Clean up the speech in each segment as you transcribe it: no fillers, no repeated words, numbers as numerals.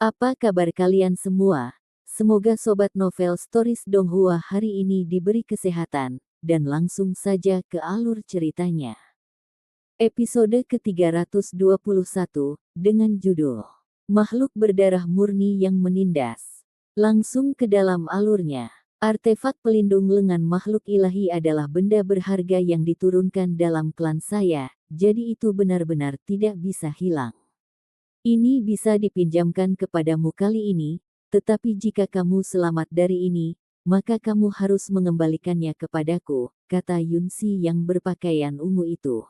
Apa kabar kalian semua? Semoga Sobat Novel Stories Donghua hari ini diberi kesehatan, dan langsung saja ke alur ceritanya. Episode ke-321, dengan judul Makhluk Berdarah Murni yang Menindas. Langsung ke dalam alurnya. Artefak pelindung lengan makhluk ilahi adalah benda berharga yang diturunkan dalam klan saya, jadi itu benar-benar tidak bisa hilang. Ini bisa dipinjamkan kepadamu kali ini, tetapi jika kamu selamat dari ini, maka kamu harus mengembalikannya kepadaku, kata Yunsi yang berpakaian ungu itu.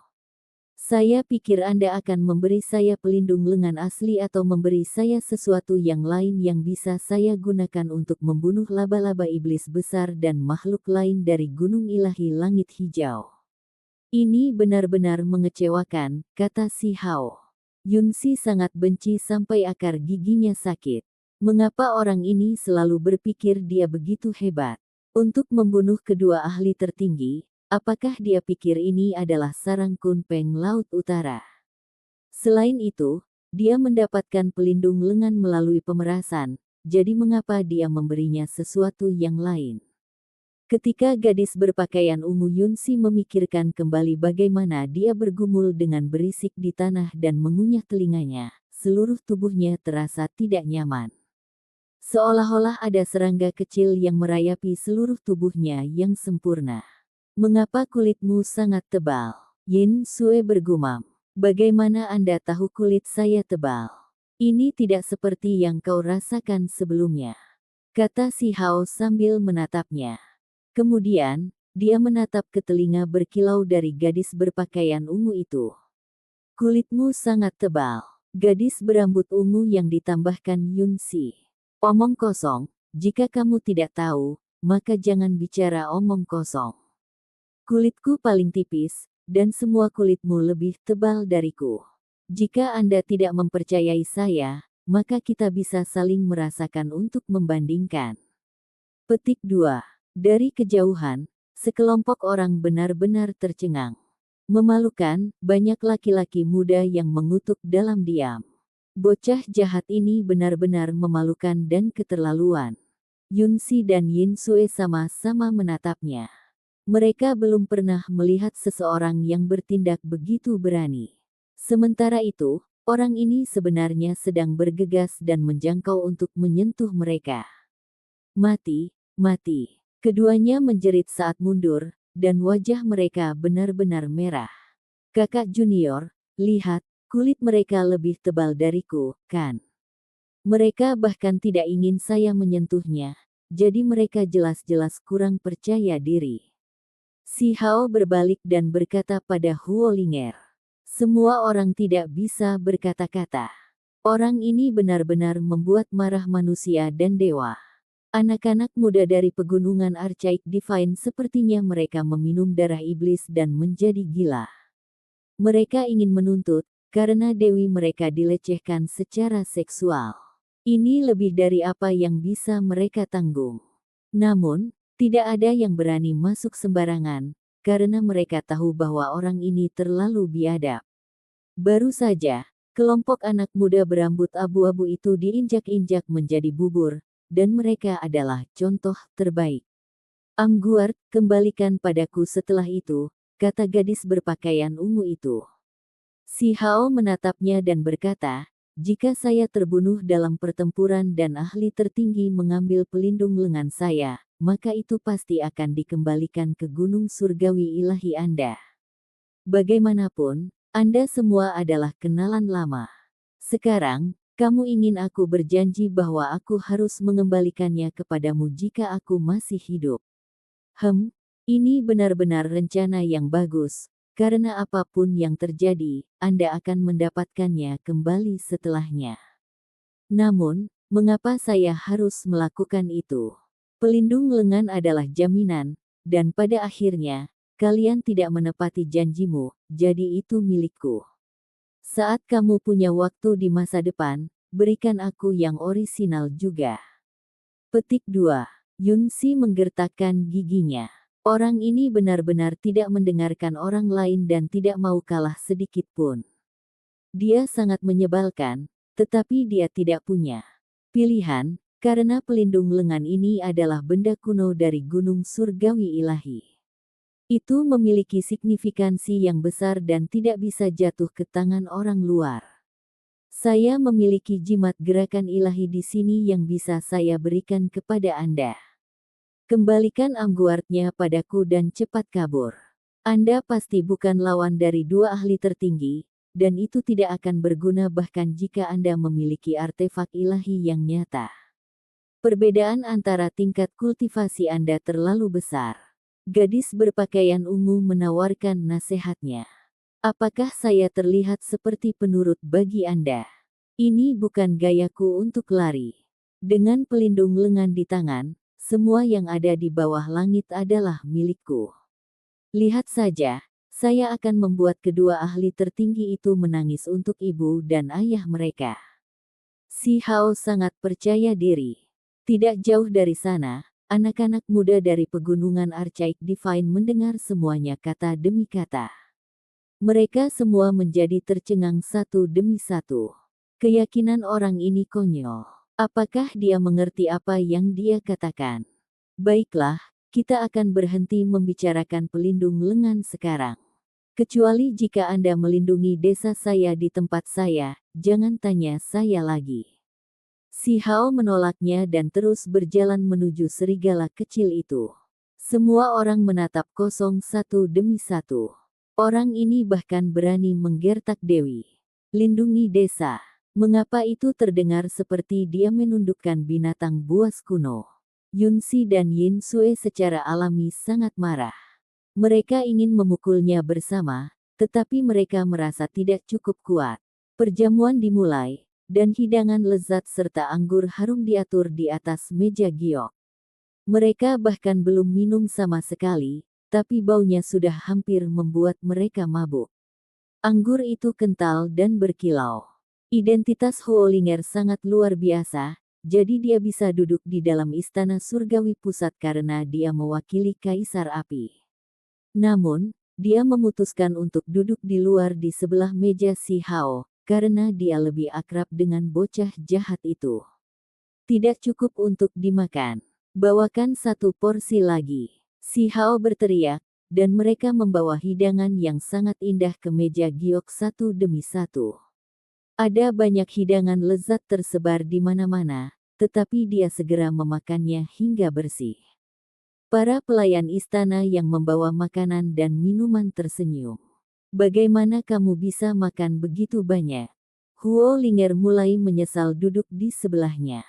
Saya pikir Anda akan memberi saya pelindung lengan asli atau memberi saya sesuatu yang lain yang bisa saya gunakan untuk membunuh laba-laba iblis besar dan makhluk lain dari Gunung Ilahi Langit Hijau. Ini benar-benar mengecewakan, kata si Hao. Yunsi sangat benci sampai akar giginya sakit. Mengapa orang ini selalu berpikir dia begitu hebat? Untuk membunuh kedua ahli tertinggi, apakah dia pikir ini adalah sarang Kunpeng Laut Utara? Selain itu, dia mendapatkan pelindung lengan melalui pemerasan, jadi mengapa dia memberinya sesuatu yang lain? Ketika gadis berpakaian ungu Yunsi memikirkan kembali bagaimana dia bergumul dengan berisik di tanah dan mengunyah telinganya, seluruh tubuhnya terasa tidak nyaman. Seolah-olah ada serangga kecil yang merayapi seluruh tubuhnya yang sempurna. Mengapa kulitmu sangat tebal? Yin Sue bergumam. Bagaimana Anda tahu kulit saya tebal? Ini tidak seperti yang kau rasakan sebelumnya, kata si Hao sambil menatapnya. Kemudian, dia menatap ke telinga berkilau dari gadis berpakaian ungu itu. Kulitmu sangat tebal. Gadis berambut ungu yang ditambahkan Yunsi. Omong kosong, jika kamu tidak tahu, maka jangan bicara omong kosong. Kulitku paling tipis, dan semua kulitmu lebih tebal dariku. Jika Anda tidak mempercayai saya, maka kita bisa saling merasakan untuk membandingkan. Petik 2. Dari kejauhan, sekelompok orang benar-benar tercengang. Memalukan, banyak laki-laki muda yang mengutuk dalam diam. Bocah jahat ini benar-benar memalukan dan keterlaluan. Yunsi dan Yin Sue sama-sama menatapnya. Mereka belum pernah melihat seseorang yang bertindak begitu berani. Sementara itu, orang ini sebenarnya sedang bergegas dan menjangkau untuk menyentuh mereka. Mati, mati. Keduanya menjerit saat mundur, dan wajah mereka benar-benar merah. Kakak junior, lihat, kulit mereka lebih tebal dariku, kan? Mereka bahkan tidak ingin saya menyentuhnya, jadi mereka jelas-jelas kurang percaya diri. Si Hao berbalik dan berkata pada Huo Linger. Semua orang tidak bisa berkata-kata. Orang ini benar-benar membuat marah manusia dan dewa. Anak-anak muda dari pegunungan Archaik Divine sepertinya mereka meminum darah iblis dan menjadi gila. Mereka ingin menuntut, karena dewi mereka dilecehkan secara seksual. Ini lebih dari apa yang bisa mereka tanggung. Namun, tidak ada yang berani masuk sembarangan, karena mereka tahu bahwa orang ini terlalu biadab. Baru saja, kelompok anak muda berambut abu-abu itu diinjak-injak menjadi bubur, dan mereka adalah contoh terbaik. Angguard, kembalikan padaku setelah itu, kata gadis berpakaian ungu itu. Si Hao menatapnya dan berkata, jika saya terbunuh dalam pertempuran dan ahli tertinggi mengambil pelindung lengan saya, maka itu pasti akan dikembalikan ke gunung surgawi ilahi Anda. Bagaimanapun, Anda semua adalah kenalan lama. Sekarang, kamu ingin aku berjanji bahwa aku harus mengembalikannya kepadamu jika aku masih hidup. Ini benar-benar rencana yang bagus, karena apapun yang terjadi, Anda akan mendapatkannya kembali setelahnya. Namun, mengapa saya harus melakukan itu? Pelindung lengan adalah jaminan, dan pada akhirnya, kalian tidak menepati janjimu, jadi itu milikku. Saat kamu punya waktu di masa depan, berikan aku yang orisinal juga. Petik 2. Yunsi menggertakkan giginya. Orang ini benar-benar tidak mendengarkan orang lain dan tidak mau kalah sedikit pun. Dia sangat menyebalkan, tetapi dia tidak punya Pilihan, karena pelindung lengan ini adalah benda kuno dari gunung surgawi ilahi. Itu memiliki signifikansi yang besar dan tidak bisa jatuh ke tangan orang luar. Saya memiliki jimat gerakan ilahi di sini yang bisa saya berikan kepada Anda. Kembalikan Amguardnya padaku dan cepat kabur. Anda pasti bukan lawan dari dua ahli tertinggi, dan itu tidak akan berguna bahkan jika Anda memiliki artefak ilahi yang nyata. Perbedaan antara tingkat kultivasi Anda terlalu besar. Gadis berpakaian ungu menawarkan nasihatnya. Apakah saya terlihat seperti penurut bagi Anda? Ini bukan gayaku untuk lari. Dengan pelindung lengan di tangan, semua yang ada di bawah langit adalah milikku. Lihat saja, saya akan membuat kedua ahli tertinggi itu menangis untuk ibu dan ayah mereka. Si Hao sangat percaya diri. Tidak jauh dari sana, anak-anak muda dari pegunungan Archaic Divine mendengar semuanya kata demi kata. Mereka semua menjadi tercengang satu demi satu. Keyakinan orang ini konyol. Apakah dia mengerti apa yang dia katakan? Baiklah, kita akan berhenti membicarakan pelindung lengan sekarang. Kecuali jika Anda melindungi desa saya di tempat saya, jangan tanya saya lagi. Si Hao menolaknya dan terus berjalan menuju serigala kecil itu. Semua orang menatap kosong satu demi satu. Orang ini bahkan berani menggertak Dewi. Lindungi desa. Mengapa itu terdengar seperti dia menundukkan binatang buas kuno? Yunxi dan Yin Sue secara alami sangat marah. Mereka ingin memukulnya bersama, tetapi mereka merasa tidak cukup kuat. Perjamuan dimulai, dan hidangan lezat serta anggur harum diatur di atas meja giok. Mereka bahkan belum minum sama sekali, tapi baunya sudah hampir membuat mereka mabuk. Anggur itu kental dan berkilau. Identitas Huolinger sangat luar biasa, jadi dia bisa duduk di dalam istana surgawi pusat karena dia mewakili Kaisar Api. Namun, dia memutuskan untuk duduk di luar di sebelah meja si Hao, karena dia lebih akrab dengan bocah jahat itu. Tidak cukup untuk dimakan. Bawakan satu porsi lagi. Si Hao berteriak, dan mereka membawa hidangan yang sangat indah ke meja giok satu demi satu. Ada banyak hidangan lezat tersebar di mana-mana, tetapi dia segera memakannya hingga bersih. Para pelayan istana yang membawa makanan dan minuman tersenyum. Bagaimana kamu bisa makan begitu banyak? Huolinger mulai menyesal duduk di sebelahnya.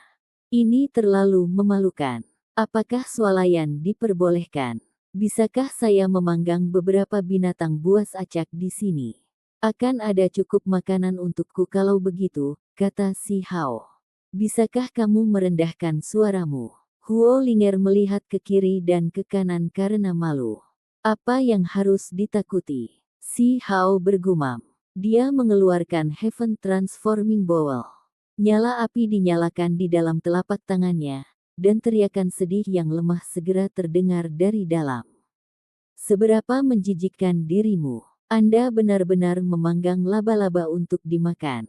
Ini terlalu memalukan. Apakah swalayan diperbolehkan? Bisakah saya memanggang beberapa binatang buas acak di sini? Akan ada cukup makanan untukku kalau begitu, kata si Hao. Bisakah kamu merendahkan suaramu? Huolinger melihat ke kiri dan ke kanan karena malu. Apa yang harus ditakuti? Si Hao bergumam. Dia mengeluarkan Heaven Transforming Bowl. Nyala api dinyalakan di dalam telapak tangannya, dan teriakan sedih yang lemah segera terdengar dari dalam. Seberapa menjijikkan dirimu? Anda benar-benar memanggang laba-laba untuk dimakan.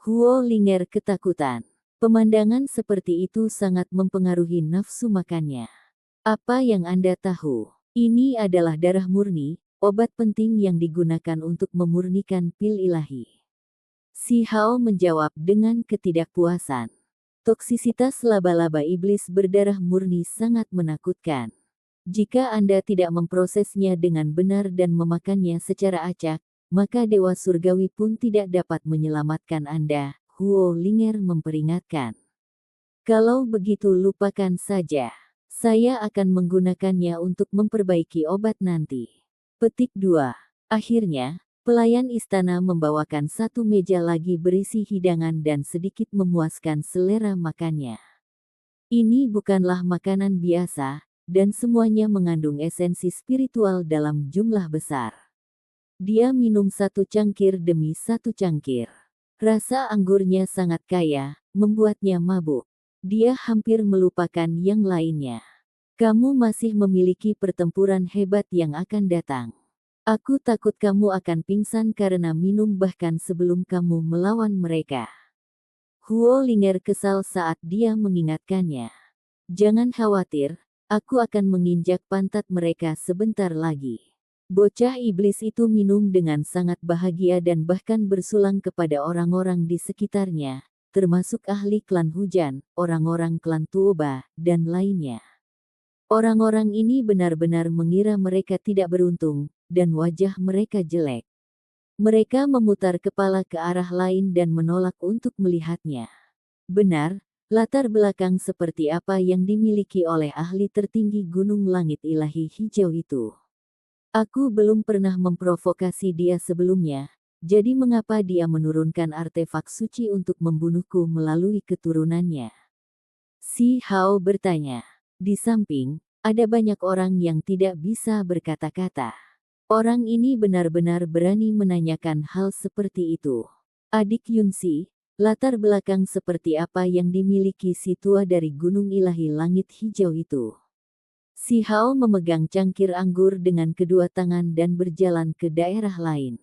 Huolinger ketakutan. Pemandangan seperti itu sangat mempengaruhi nafsu makannya. Apa yang Anda tahu? Ini adalah darah murni, obat penting yang digunakan untuk memurnikan pil ilahi. Si Hao menjawab dengan ketidakpuasan. Toksisitas laba-laba iblis berdarah murni sangat menakutkan. Jika Anda tidak memprosesnya dengan benar dan memakannya secara acak, maka Dewa Surgawi pun tidak dapat menyelamatkan Anda, Huolinger memperingatkan. Kalau begitu lupakan saja. Saya akan menggunakannya untuk memperbaiki obat nanti. Petik 2. Akhirnya, pelayan istana membawakan satu meja lagi berisi hidangan dan sedikit memuaskan selera makannya. Ini bukanlah makanan biasa, dan semuanya mengandung esensi spiritual dalam jumlah besar. Dia minum satu cangkir demi satu cangkir. Rasa anggurnya sangat kaya, membuatnya mabuk. Dia hampir melupakan yang lainnya. Kamu masih memiliki pertempuran hebat yang akan datang. Aku takut kamu akan pingsan karena minum bahkan sebelum kamu melawan mereka. Huo Linger kesal saat dia mengingatkannya. Jangan khawatir, aku akan menginjak pantat mereka sebentar lagi. Bocah iblis itu minum dengan sangat bahagia dan bahkan bersulang kepada orang-orang di sekitarnya, termasuk ahli klan hujan, orang-orang klan Tuoba, dan lainnya. Orang-orang ini benar-benar mengira mereka tidak beruntung, dan wajah mereka jelek. Mereka memutar kepala ke arah lain dan menolak untuk melihatnya. Benar, latar belakang seperti apa yang dimiliki oleh ahli tertinggi Gunung Langit Ilahi Hijau itu. Aku belum pernah memprovokasi dia sebelumnya, jadi mengapa dia menurunkan artefak suci untuk membunuhku melalui keturunannya? Si Hao bertanya. Di samping, ada banyak orang yang tidak bisa berkata-kata. Orang ini benar-benar berani menanyakan hal seperti itu. Adik Yunsi, latar belakang seperti apa yang dimiliki si tua dari Gunung Ilahi Langit Hijau itu? Si Hao memegang cangkir anggur dengan kedua tangan dan berjalan ke daerah lain.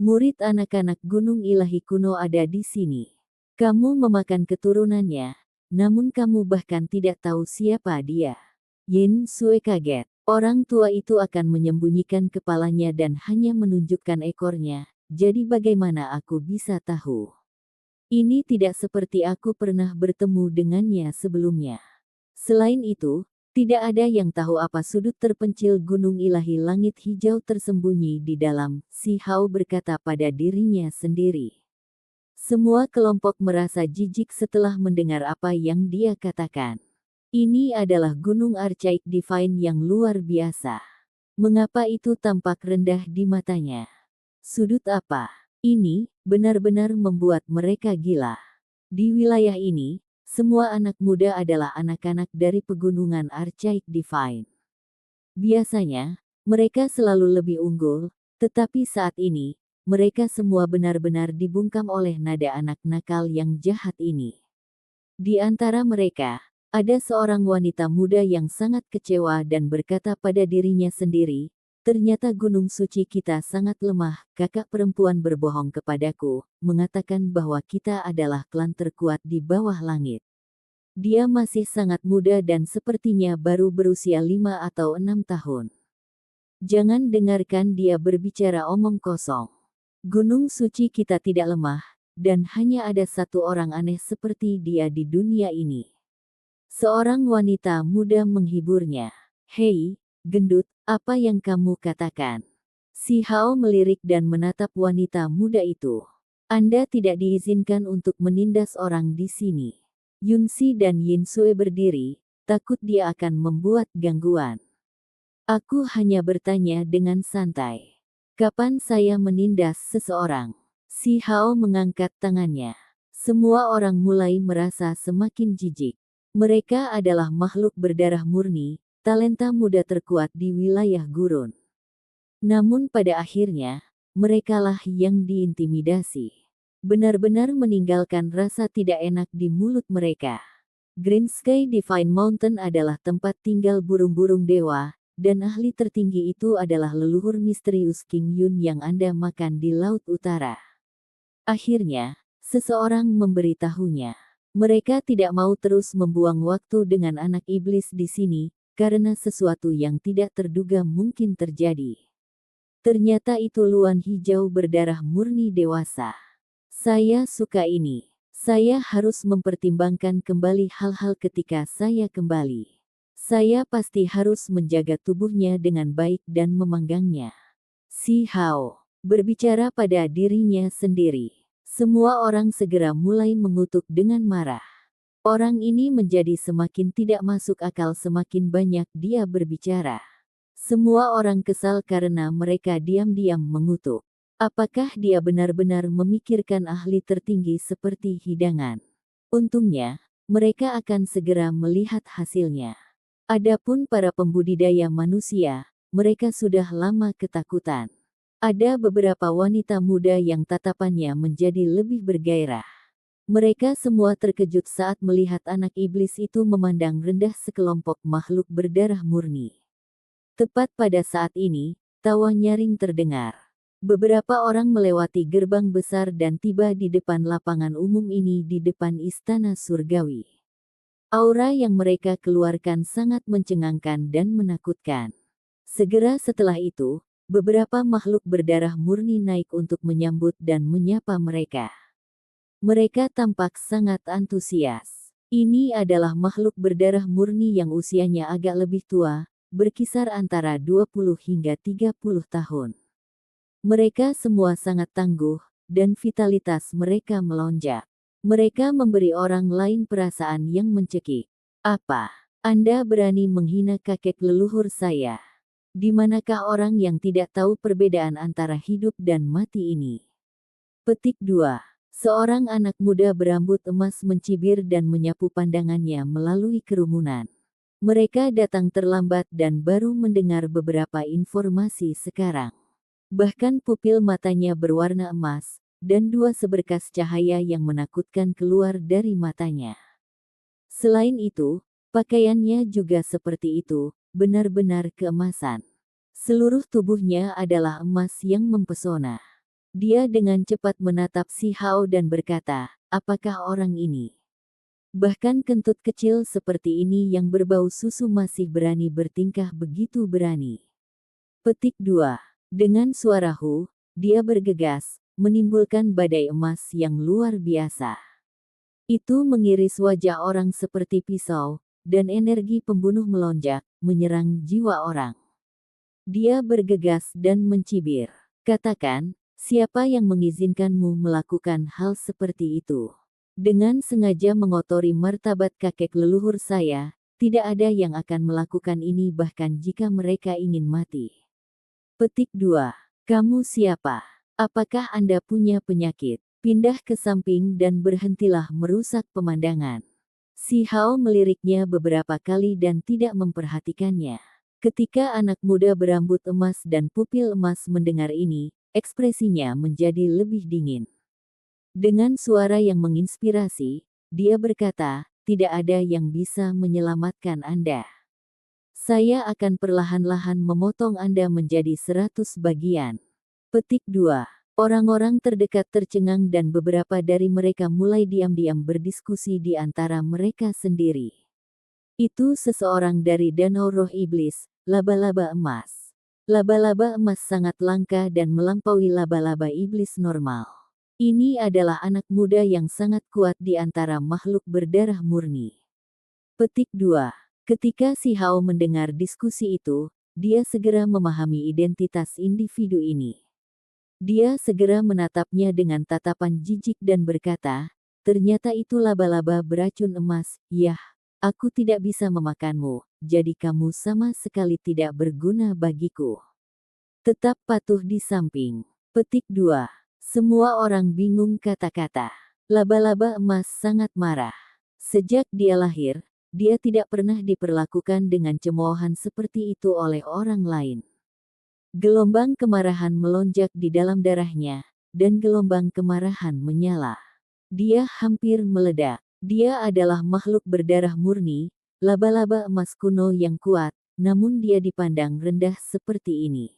Murid anak-anak Gunung Ilahi kuno ada di sini. Kamu memakan keturunannya, namun kamu bahkan tidak tahu siapa dia. Yin Sue kaget. Orang tua itu akan menyembunyikan kepalanya dan hanya menunjukkan ekornya, jadi bagaimana aku bisa tahu? Ini tidak seperti aku pernah bertemu dengannya sebelumnya. Selain itu, tidak ada yang tahu apa sudut terpencil Gunung Ilahi Langit Hijau tersembunyi di dalam, si Hao berkata pada dirinya sendiri. Semua kelompok merasa jijik setelah mendengar apa yang dia katakan. Ini adalah Gunung Archaik Divine yang luar biasa. Mengapa itu tampak rendah di matanya? Sudut apa? Ini benar-benar membuat mereka gila. Di wilayah ini, semua anak muda adalah anak-anak dari pegunungan Archaik Divine. Biasanya, mereka selalu lebih unggul, tetapi saat ini, mereka semua benar-benar dibungkam oleh nada anak nakal yang jahat ini. Di antara mereka, ada seorang wanita muda yang sangat kecewa dan berkata pada dirinya sendiri, ternyata gunung suci kita sangat lemah. Kakak perempuan berbohong kepadaku, mengatakan bahwa kita adalah klan terkuat di bawah langit. Dia masih sangat muda dan sepertinya baru berusia 5 atau 6 tahun. Jangan dengarkan dia berbicara omong kosong. Gunung suci kita tidak lemah, dan hanya ada satu orang aneh seperti dia di dunia ini. Seorang wanita muda menghiburnya. Hei, gendut, apa yang kamu katakan? Si Hao melirik dan menatap wanita muda itu. Anda tidak diizinkan untuk menindas orang di sini. Yunsi dan Yin Sue berdiri, takut dia akan membuat gangguan. Aku hanya bertanya dengan santai. Kapan saya menindas seseorang? Si Hao mengangkat tangannya. Semua orang mulai merasa semakin jijik. Mereka adalah makhluk berdarah murni, talenta muda terkuat di wilayah gurun. Namun pada akhirnya, merekalah yang diintimidasi. Benar-benar meninggalkan rasa tidak enak di mulut mereka. Green Sky Divine Mountain adalah tempat tinggal burung-burung dewa, dan ahli tertinggi itu adalah leluhur misterius King Yun yang Anda makan di Laut Utara. Akhirnya, seseorang memberitahunya. Mereka tidak mau terus membuang waktu dengan anak iblis di sini, karena sesuatu yang tidak terduga mungkin terjadi. Ternyata itu luan hijau berdarah murni dewasa. Saya suka ini. Saya harus mempertimbangkan kembali hal-hal ketika saya kembali. Saya pasti harus menjaga tubuhnya dengan baik dan memanggangnya. Si Hao berbicara pada dirinya sendiri. Semua orang segera mulai mengutuk dengan marah. Orang ini menjadi semakin tidak masuk akal semakin banyak dia berbicara. Semua orang kesal karena mereka diam-diam mengutuk. Apakah dia benar-benar memikirkan ahli tertinggi seperti hidangan? Untungnya, mereka akan segera melihat hasilnya. Adapun para pembudidaya manusia, mereka sudah lama ketakutan. Ada beberapa wanita muda yang tatapannya menjadi lebih bergairah. Mereka semua terkejut saat melihat anak iblis itu memandang rendah sekelompok makhluk berdarah murni. Tepat pada saat ini, tawa nyaring terdengar. Beberapa orang melewati gerbang besar dan tiba di depan lapangan umum ini di depan istana surgawi. Aura yang mereka keluarkan sangat mencengangkan dan menakutkan. Segera setelah itu, beberapa makhluk berdarah murni naik untuk menyambut dan menyapa mereka. Mereka tampak sangat antusias. Ini adalah makhluk berdarah murni yang usianya agak lebih tua, berkisar antara 20 hingga 30 tahun. Mereka semua sangat tangguh, dan vitalitas mereka melonjak. Mereka memberi orang lain perasaan yang mencekik. Apa? Anda berani menghina kakek leluhur saya? Di manakah orang yang tidak tahu perbedaan antara hidup dan mati ini? Petik 2. Seorang anak muda berambut emas mencibir dan menyapu pandangannya melalui kerumunan. Mereka datang terlambat dan baru mendengar beberapa informasi sekarang. Bahkan pupil matanya berwarna emas, dan dua seberkas cahaya yang menakutkan keluar dari matanya. Selain itu, pakaiannya juga seperti itu, benar-benar keemasan. Seluruh tubuhnya adalah emas yang mempesona. Dia dengan cepat menatap si Hao dan berkata, apakah orang ini? Bahkan kentut kecil seperti ini yang berbau susu masih berani bertingkah begitu berani. Petik 2. Dengan suara hu, dia bergegas, menimbulkan badai emas yang luar biasa. Itu mengiris wajah orang seperti pisau, dan energi pembunuh melonjak, menyerang jiwa orang. Dia bergegas dan mencibir. Katakan, siapa yang mengizinkanmu melakukan hal seperti itu? Dengan sengaja mengotori martabat kakek leluhur saya, tidak ada yang akan melakukan ini bahkan jika mereka ingin mati. Petik 2. Kamu siapa? Apakah Anda punya penyakit? Pindah ke samping dan berhentilah merusak pemandangan. Si Hao meliriknya beberapa kali dan tidak memperhatikannya. Ketika anak muda berambut emas dan pupil emas mendengar ini, ekspresinya menjadi lebih dingin. Dengan suara yang menginspirasi, dia berkata, tidak ada yang bisa menyelamatkan Anda. Saya akan perlahan-lahan memotong Anda menjadi 100 bagian. Petik 2. Orang-orang terdekat tercengang dan beberapa dari mereka mulai diam-diam berdiskusi di antara mereka sendiri. Itu seseorang dari Danau Roh Iblis, laba-laba emas. Laba-laba emas sangat langka dan melampaui laba-laba iblis normal. Ini adalah anak muda yang sangat kuat di antara makhluk berdarah murni. Petik 2. Ketika si Hao mendengar diskusi itu, dia segera memahami identitas individu ini. Dia segera menatapnya dengan tatapan jijik dan berkata, ternyata itu laba-laba beracun emas, yah. Aku tidak bisa memakanmu, jadi kamu sama sekali tidak berguna bagiku. Tetap patuh di samping. Petik 2. Semua orang bingung kata-kata. Laba-laba emas sangat marah. Sejak dia lahir, dia tidak pernah diperlakukan dengan cemoohan seperti itu oleh orang lain. Gelombang kemarahan melonjak di dalam darahnya, dan gelombang kemarahan menyala. Dia hampir meledak. Dia adalah makhluk berdarah murni, laba-laba emas kuno yang kuat, namun dia dipandang rendah seperti ini.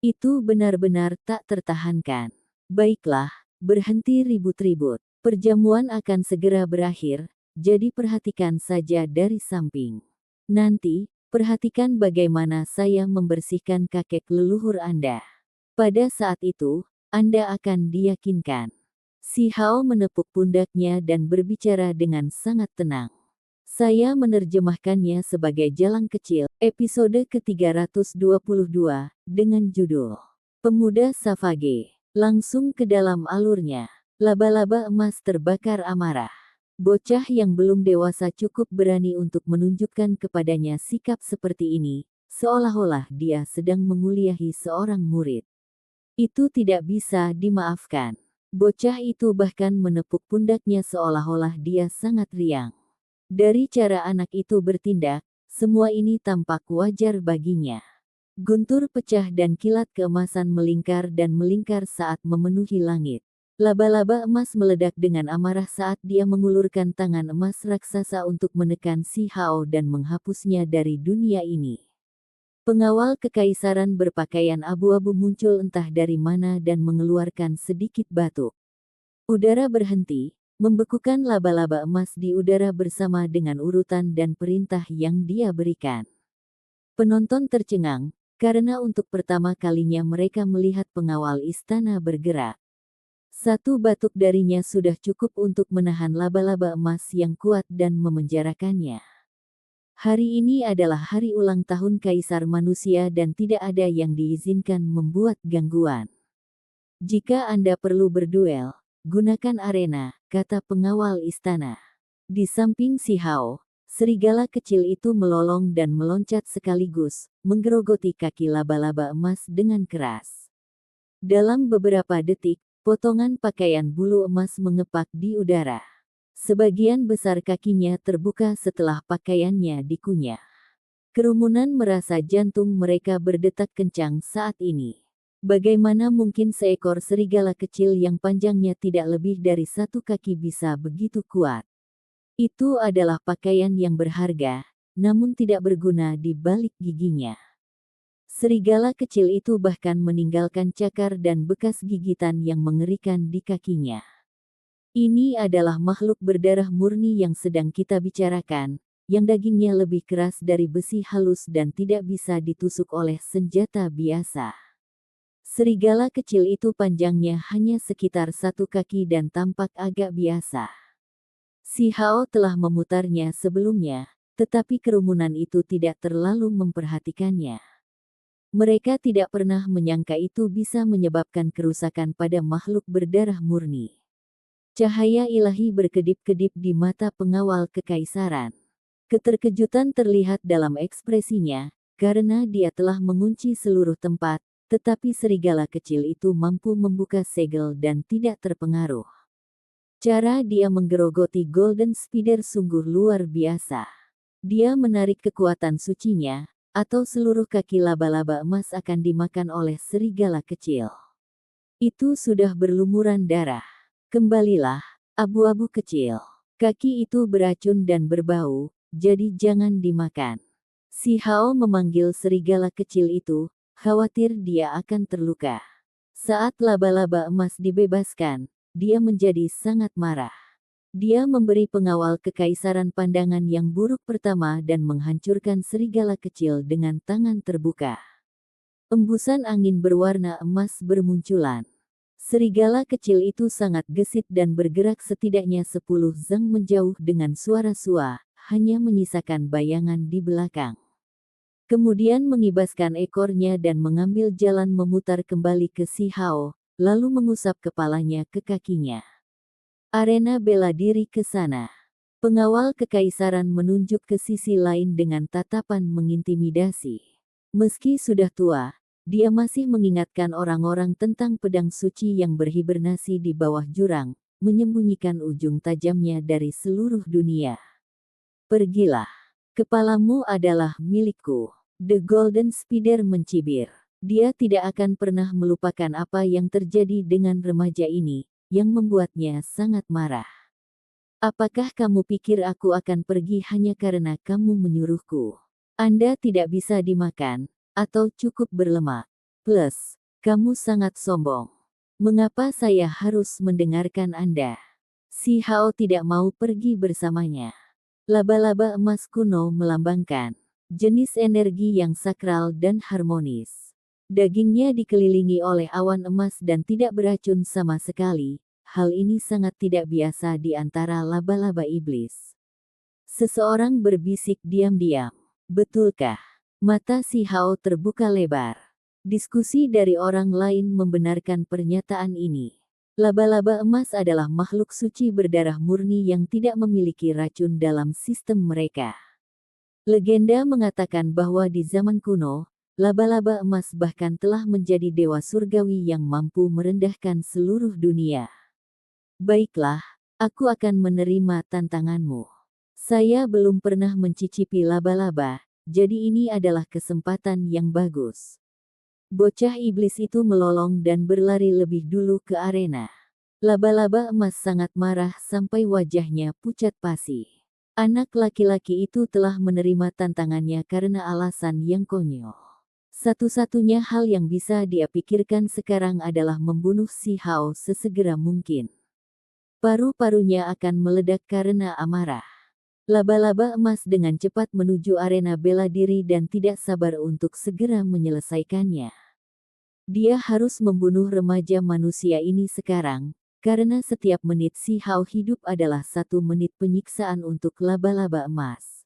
Itu benar-benar tak tertahankan. Baiklah, berhenti ribut-ribut. Perjamuan akan segera berakhir, jadi perhatikan saja dari samping. Nanti, perhatikan bagaimana saya membersihkan kakek leluhur Anda. Pada saat itu, Anda akan diyakinkan. Si Hao menepuk pundaknya dan berbicara dengan sangat tenang. Saya menerjemahkannya sebagai Jalang Kecil, episode ke-322, dengan judul Pemuda Savage. Langsung ke dalam alurnya. Laba-laba emas terbakar amarah. Bocah yang belum dewasa cukup berani untuk menunjukkan kepadanya sikap seperti ini, seolah-olah dia sedang menguliahi seorang murid. Itu tidak bisa dimaafkan. Bocah itu bahkan menepuk pundaknya seolah-olah dia sangat riang. Dari cara anak itu bertindak, semua ini tampak wajar baginya. Guntur pecah dan kilat keemasan melingkar dan melingkar saat memenuhi langit. Laba-laba emas meledak dengan amarah saat dia mengulurkan tangan emas raksasa untuk menekan si Hao dan menghapusnya dari dunia ini. Pengawal kekaisaran berpakaian abu-abu muncul entah dari mana dan mengeluarkan sedikit batuk. Udara berhenti, membekukan laba-laba emas di udara bersama dengan urutan dan perintah yang dia berikan. Penonton tercengang, karena untuk pertama kalinya mereka melihat pengawal istana bergerak. Satu batuk darinya sudah cukup untuk menahan laba-laba emas yang kuat dan memenjarakannya. Hari ini adalah hari ulang tahun Kaisar Manusia dan tidak ada yang diizinkan membuat gangguan. Jika Anda perlu berduel, gunakan arena, kata pengawal istana. Di samping Si Hao, serigala kecil itu melolong dan meloncat sekaligus, menggerogoti kaki laba-laba emas dengan keras. Dalam beberapa detik, potongan pakaian bulu emas mengepak di udara. Sebagian besar kakinya terbuka setelah pakaiannya dikunyah. Kerumunan merasa jantung mereka berdetak kencang saat ini. Bagaimana mungkin seekor serigala kecil yang panjangnya tidak lebih dari 1 kaki bisa begitu kuat? Itu adalah pakaian yang berharga, namun tidak berguna di balik giginya. Serigala kecil itu bahkan meninggalkan cakar dan bekas gigitan yang mengerikan di kakinya. Ini adalah makhluk berdarah murni yang sedang kita bicarakan, yang dagingnya lebih keras dari besi halus dan tidak bisa ditusuk oleh senjata biasa. Serigala kecil itu panjangnya hanya sekitar 1 kaki dan tampak agak biasa. Si Hao telah memutarnya sebelumnya, tetapi kerumunan itu tidak terlalu memperhatikannya. Mereka tidak pernah menyangka itu bisa menyebabkan kerusakan pada makhluk berdarah murni. Cahaya ilahi berkedip-kedip di mata pengawal kekaisaran. Keterkejutan terlihat dalam ekspresinya, karena dia telah mengunci seluruh tempat, tetapi serigala kecil itu mampu membuka segel dan tidak terpengaruh. Cara dia menggerogoti Golden Spider sungguh luar biasa. Dia menarik kekuatan sucinya, atau seluruh kaki laba-laba emas akan dimakan oleh serigala kecil. Itu sudah berlumuran darah. Kembalilah, abu-abu kecil. Kaki itu beracun dan berbau, jadi jangan dimakan. Si Hao memanggil serigala kecil itu, khawatir dia akan terluka. Saat laba-laba emas dibebaskan, dia menjadi sangat marah. Dia memberi pengawal kekaisaran pandangan yang buruk pertama dan menghancurkan serigala kecil dengan tangan terbuka. Embusan angin berwarna emas bermunculan. Serigala kecil itu sangat gesit dan bergerak setidaknya 10 zang menjauh dengan suara sua, hanya menyisakan bayangan di belakang. Kemudian mengibaskan ekornya dan mengambil jalan memutar kembali ke Si Hao, lalu mengusap kepalanya ke kakinya. Arena bela diri ke sana. Pengawal kekaisaran menunjuk ke sisi lain dengan tatapan mengintimidasi. Meski sudah tua, dia masih mengingatkan orang-orang tentang pedang suci yang berhibernasi di bawah jurang, menyembunyikan ujung tajamnya dari seluruh dunia. Pergilah. Kepalamu adalah milikku. The Golden Spider mencibir. Dia tidak akan pernah melupakan apa yang terjadi dengan remaja ini, yang membuatnya sangat marah. Apakah kamu pikir aku akan pergi hanya karena kamu menyuruhku? Anda tidak bisa dimakan, atau cukup berlemak. Plus, kamu sangat sombong. Mengapa saya harus mendengarkan Anda? Si Hao tidak mau pergi bersamanya. Laba-laba emas kuno melambangkan jenis energi yang sakral dan harmonis. Dagingnya dikelilingi oleh awan emas dan tidak beracun sama sekali. Hal ini sangat tidak biasa di antara laba-laba iblis. Seseorang berbisik diam-diam. Betulkah? Mata Si Hao terbuka lebar. Diskusi dari orang lain membenarkan pernyataan ini. Laba-laba emas adalah makhluk suci berdarah murni yang tidak memiliki racun dalam sistem mereka. Legenda mengatakan bahwa di zaman kuno, laba-laba emas bahkan telah menjadi dewa surgawi yang mampu merendahkan seluruh dunia. Baiklah, aku akan menerima tantanganmu. Saya belum pernah mencicipi laba-laba, jadi ini adalah kesempatan yang bagus. Bocah iblis itu melolong dan berlari lebih dulu ke arena. Laba-laba emas sangat marah sampai wajahnya pucat pasi. Anak laki-laki itu telah menerima tantangannya karena alasan yang konyol. Satu-satunya hal yang bisa dia pikirkan sekarang adalah membunuh si Hao sesegera mungkin. Paru-parunya akan meledak karena amarah. Laba-laba emas dengan cepat menuju arena bela diri dan tidak sabar untuk segera menyelesaikannya. Dia harus membunuh remaja manusia ini sekarang, karena setiap menit si Hao hidup adalah 1 menit penyiksaan untuk laba-laba emas.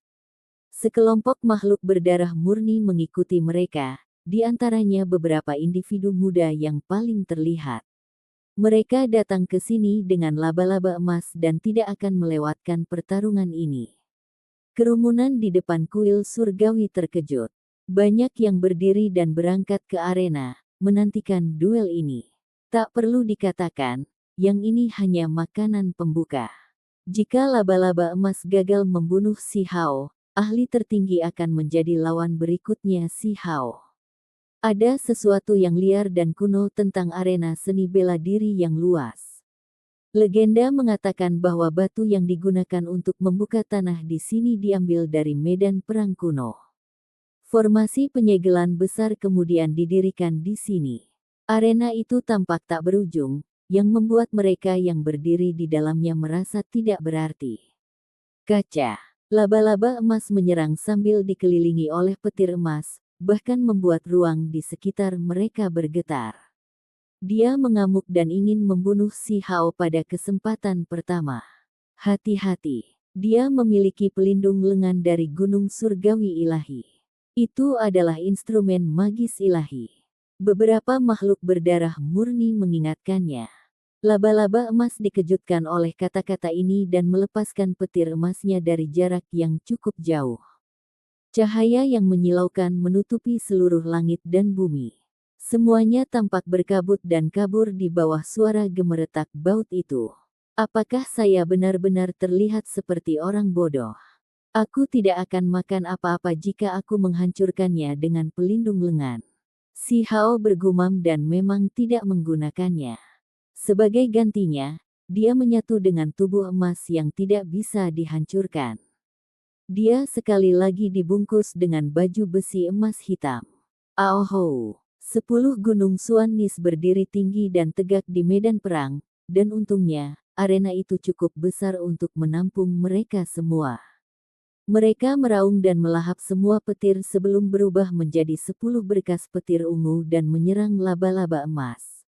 Sekelompok makhluk berdarah murni mengikuti mereka, di antaranya beberapa individu muda yang paling terlihat. Mereka datang ke sini dengan laba-laba emas dan tidak akan melewatkan pertarungan ini. Kerumunan di depan kuil surgawi terkejut. Banyak yang berdiri dan berangkat ke arena, menantikan duel ini. Tak perlu dikatakan, yang ini hanya makanan pembuka. Jika laba-laba emas gagal membunuh si Hao, ahli tertinggi akan menjadi lawan berikutnya si Hao. Ada sesuatu yang liar dan kuno tentang arena seni bela diri yang luas. Legenda mengatakan bahwa batu yang digunakan untuk membuka tanah di sini diambil dari medan perang kuno. Formasi penyegelan besar kemudian didirikan di sini. Arena itu tampak tak berujung, yang membuat mereka yang berdiri di dalamnya merasa tidak berarti. Kaca. Laba-laba emas menyerang sambil dikelilingi oleh petir emas, bahkan membuat ruang di sekitar mereka bergetar. Dia mengamuk dan ingin membunuh si Hao pada kesempatan pertama. Hati-hati, dia memiliki pelindung lengan dari gunung surgawi ilahi. Itu adalah instrumen magis ilahi. Beberapa makhluk berdarah murni mengingatkannya. Laba-laba emas dikejutkan oleh kata-kata ini dan melepaskan petir emasnya dari jarak yang cukup jauh. Cahaya yang menyilaukan menutupi seluruh langit dan bumi. Semuanya tampak berkabut dan kabur di bawah suara gemeretak baut itu. Apakah saya benar-benar terlihat seperti orang bodoh? Aku tidak akan makan apa-apa jika aku menghancurkannya dengan pelindung lengan. Si Hao bergumam dan memang tidak menggunakannya. Sebagai gantinya, dia menyatu dengan tubuh emas yang tidak bisa dihancurkan. Dia sekali lagi dibungkus dengan baju besi emas hitam. Aoho! 10 gunung Suanis berdiri tinggi dan tegak di medan perang, dan untungnya, arena itu cukup besar untuk menampung mereka semua. Mereka meraung dan melahap semua petir sebelum berubah menjadi 10 berkas petir ungu dan menyerang laba-laba emas.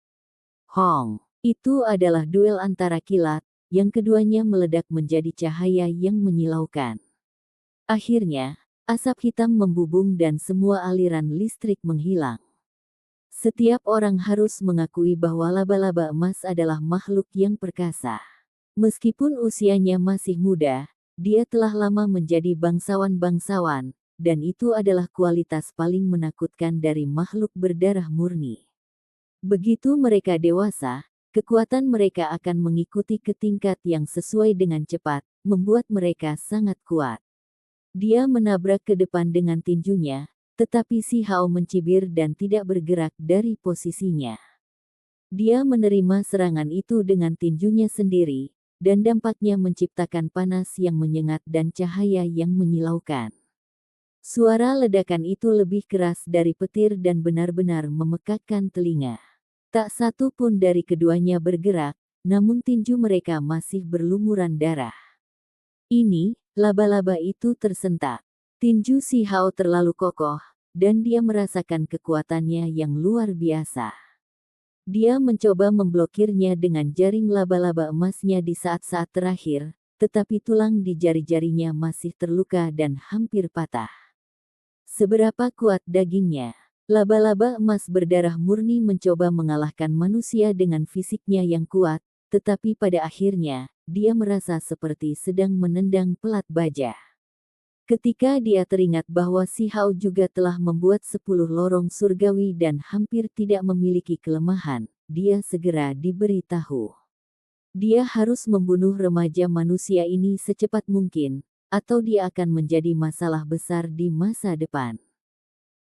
Hong! Itu adalah duel antara kilat, yang keduanya meledak menjadi cahaya yang menyilaukan. Akhirnya, asap hitam membubung dan semua aliran listrik menghilang. Setiap orang harus mengakui bahwa laba-laba emas adalah makhluk yang perkasa. Meskipun usianya masih muda, dia telah lama menjadi bangsawan-bangsawan, dan itu adalah kualitas paling menakutkan dari makhluk berdarah murni. Begitu mereka dewasa, kekuatan mereka akan mengikuti ke tingkat yang sesuai dengan cepat, membuat mereka sangat kuat. Dia menabrak ke depan dengan tinjunya, tetapi si Hao mencibir dan tidak bergerak dari posisinya. Dia menerima serangan itu dengan tinjunya sendiri, dan dampaknya menciptakan panas yang menyengat dan cahaya yang menyilaukan. Suara ledakan itu lebih keras dari petir dan benar-benar memekakkan telinga. Tak satu pun dari keduanya bergerak, namun tinju mereka masih berlumuran darah. Ini, laba-laba itu tersentak. Tinju si Hao terlalu kokoh, dan dia merasakan kekuatannya yang luar biasa. Dia mencoba memblokirnya dengan jaring laba-laba emasnya di saat-saat terakhir, tetapi tulang di jari-jarinya masih terluka dan hampir patah. Seberapa kuat dagingnya? Laba-laba emas berdarah murni mencoba mengalahkan manusia dengan fisiknya yang kuat, tetapi pada akhirnya, dia merasa seperti sedang menendang pelat baja. Ketika dia teringat bahwa si Hao juga telah membuat 10 lorong surgawi dan hampir tidak memiliki kelemahan, dia segera diberitahu. Dia harus membunuh remaja manusia ini secepat mungkin, atau dia akan menjadi masalah besar di masa depan.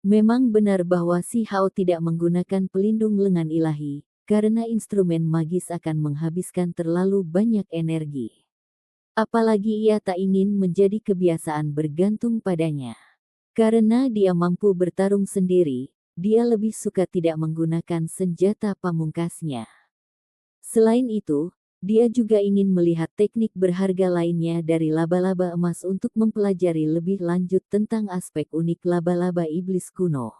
Memang benar bahwa si Hao tidak menggunakan pelindung lengan ilahi, karena instrumen magis akan menghabiskan terlalu banyak energi. Apalagi ia tak ingin menjadi kebiasaan bergantung padanya. Karena dia mampu bertarung sendiri, dia lebih suka tidak menggunakan senjata pamungkasnya. Selain itu, dia juga ingin melihat teknik berharga lainnya dari laba-laba emas untuk mempelajari lebih lanjut tentang aspek unik laba-laba iblis kuno.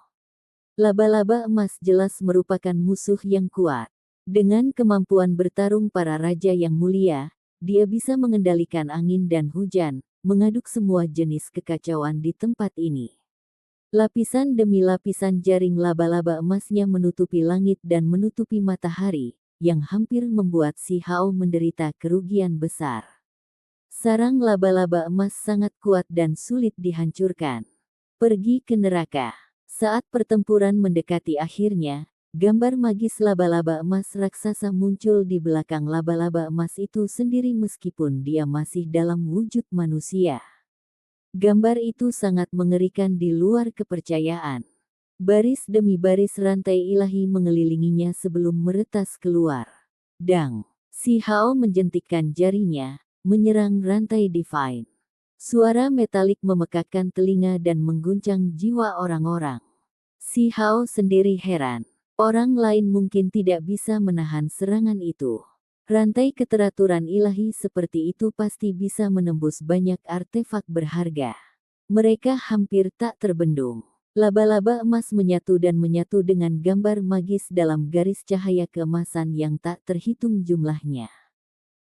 Laba-laba emas jelas merupakan musuh yang kuat. Dengan kemampuan bertarung para raja yang mulia, dia bisa mengendalikan angin dan hujan, mengaduk semua jenis kekacauan di tempat ini. Lapisan demi lapisan jaring laba-laba emasnya menutupi langit dan menutupi matahari, yang hampir membuat si Hao menderita kerugian besar. Sarang laba-laba emas sangat kuat dan sulit dihancurkan. Pergi ke neraka. Saat pertempuran mendekati akhirnya, gambar magis laba-laba emas raksasa muncul di belakang laba-laba emas itu sendiri meskipun dia masih dalam wujud manusia. Gambar itu sangat mengerikan di luar kepercayaan. Baris demi baris rantai ilahi mengelilinginya sebelum meretas keluar. Dang! Si Hao menjentikkan jarinya, menyerang rantai divine. Suara metalik memekakkan telinga dan mengguncang jiwa orang-orang. Si Hao sendiri heran. Orang lain mungkin tidak bisa menahan serangan itu. Rantai keteraturan ilahi seperti itu pasti bisa menembus banyak artefak berharga. Mereka hampir tak terbendung. Laba-laba emas menyatu dan menyatu dengan gambar magis dalam garis cahaya keemasan yang tak terhitung jumlahnya.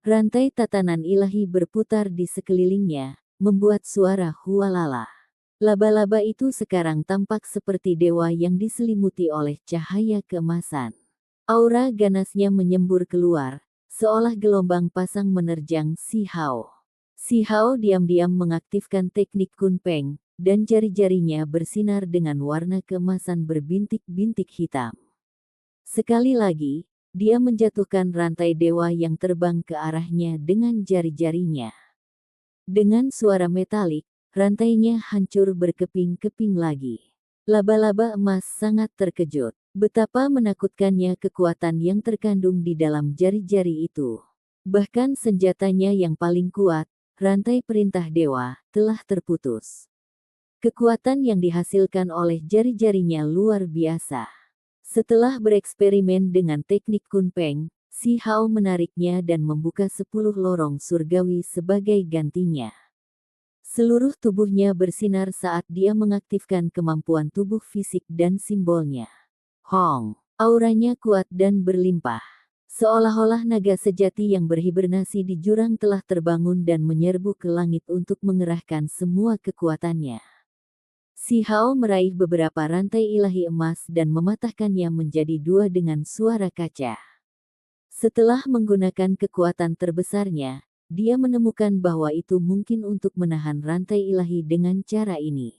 Rantai tatanan ilahi berputar di sekelilingnya, membuat suara hualala. Laba-laba itu sekarang tampak seperti dewa yang diselimuti oleh cahaya keemasan. Aura ganasnya menyembur keluar, seolah gelombang pasang menerjang si Hao. Si Hao diam-diam mengaktifkan teknik Kunpeng, dan jari-jarinya bersinar dengan warna keemasan berbintik-bintik hitam. Sekali lagi, dia menjatuhkan rantai dewa yang terbang ke arahnya dengan jari-jarinya. Dengan suara metalik, rantainya hancur berkeping-keping lagi. Laba-laba emas sangat terkejut. Betapa menakutkannya kekuatan yang terkandung di dalam jari-jari itu. Bahkan senjatanya yang paling kuat, rantai perintah dewa, telah terputus. Kekuatan yang dihasilkan oleh jari-jarinya luar biasa. Setelah bereksperimen dengan teknik Kunpeng, si Hao menariknya dan membuka 10 lorong surgawi sebagai gantinya. Seluruh tubuhnya bersinar saat dia mengaktifkan kemampuan tubuh fisik dan simbolnya. Hong, auranya kuat dan berlimpah. Seolah-olah naga sejati yang berhibernasi di jurang telah terbangun dan menyerbu ke langit untuk mengerahkan semua kekuatannya. Si Hao meraih beberapa rantai ilahi emas dan mematahkannya menjadi 2 dengan suara kaca. Setelah menggunakan kekuatan terbesarnya, dia menemukan bahwa itu mungkin untuk menahan rantai ilahi dengan cara ini.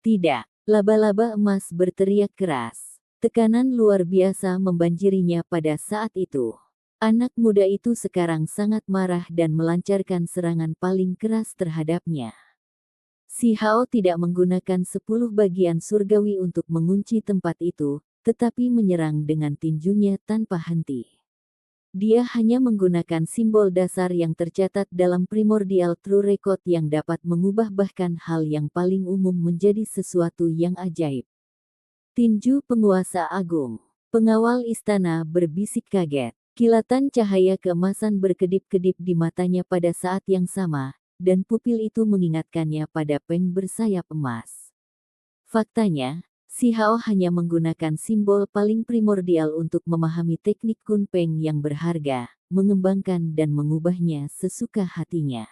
Tidak, laba-laba emas berteriak keras. Tekanan luar biasa membanjirinya pada saat itu. Anak muda itu sekarang sangat marah dan melancarkan serangan paling keras terhadapnya. Si Hao tidak menggunakan 10 bagian surgawi untuk mengunci tempat itu, tetapi menyerang dengan tinjunya tanpa henti. Dia hanya menggunakan simbol dasar yang tercatat dalam Primordial True Record yang dapat mengubah bahkan hal yang paling umum menjadi sesuatu yang ajaib. Tinju penguasa agung. Pengawal istana berbisik kaget. Kilatan cahaya keemasan berkedip-kedip di matanya pada saat yang sama, dan pupil itu mengingatkannya pada peng bersayap emas. Faktanya, si Hao hanya menggunakan simbol paling primordial untuk memahami teknik Kunpeng yang berharga, mengembangkan dan mengubahnya sesuka hatinya.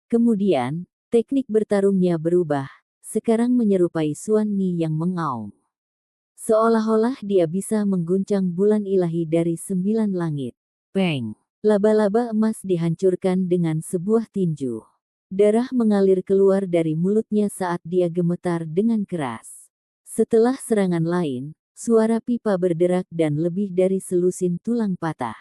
Kemudian, teknik bertarungnya berubah, sekarang menyerupai Xuan Ni yang mengaum. Seolah-olah dia bisa mengguncang bulan ilahi dari 9 langit. Peng! Laba-laba emas dihancurkan dengan sebuah tinju. Darah mengalir keluar dari mulutnya saat dia gemetar dengan keras. Setelah serangan lain, suara pipa berderak dan lebih dari selusin tulang patah.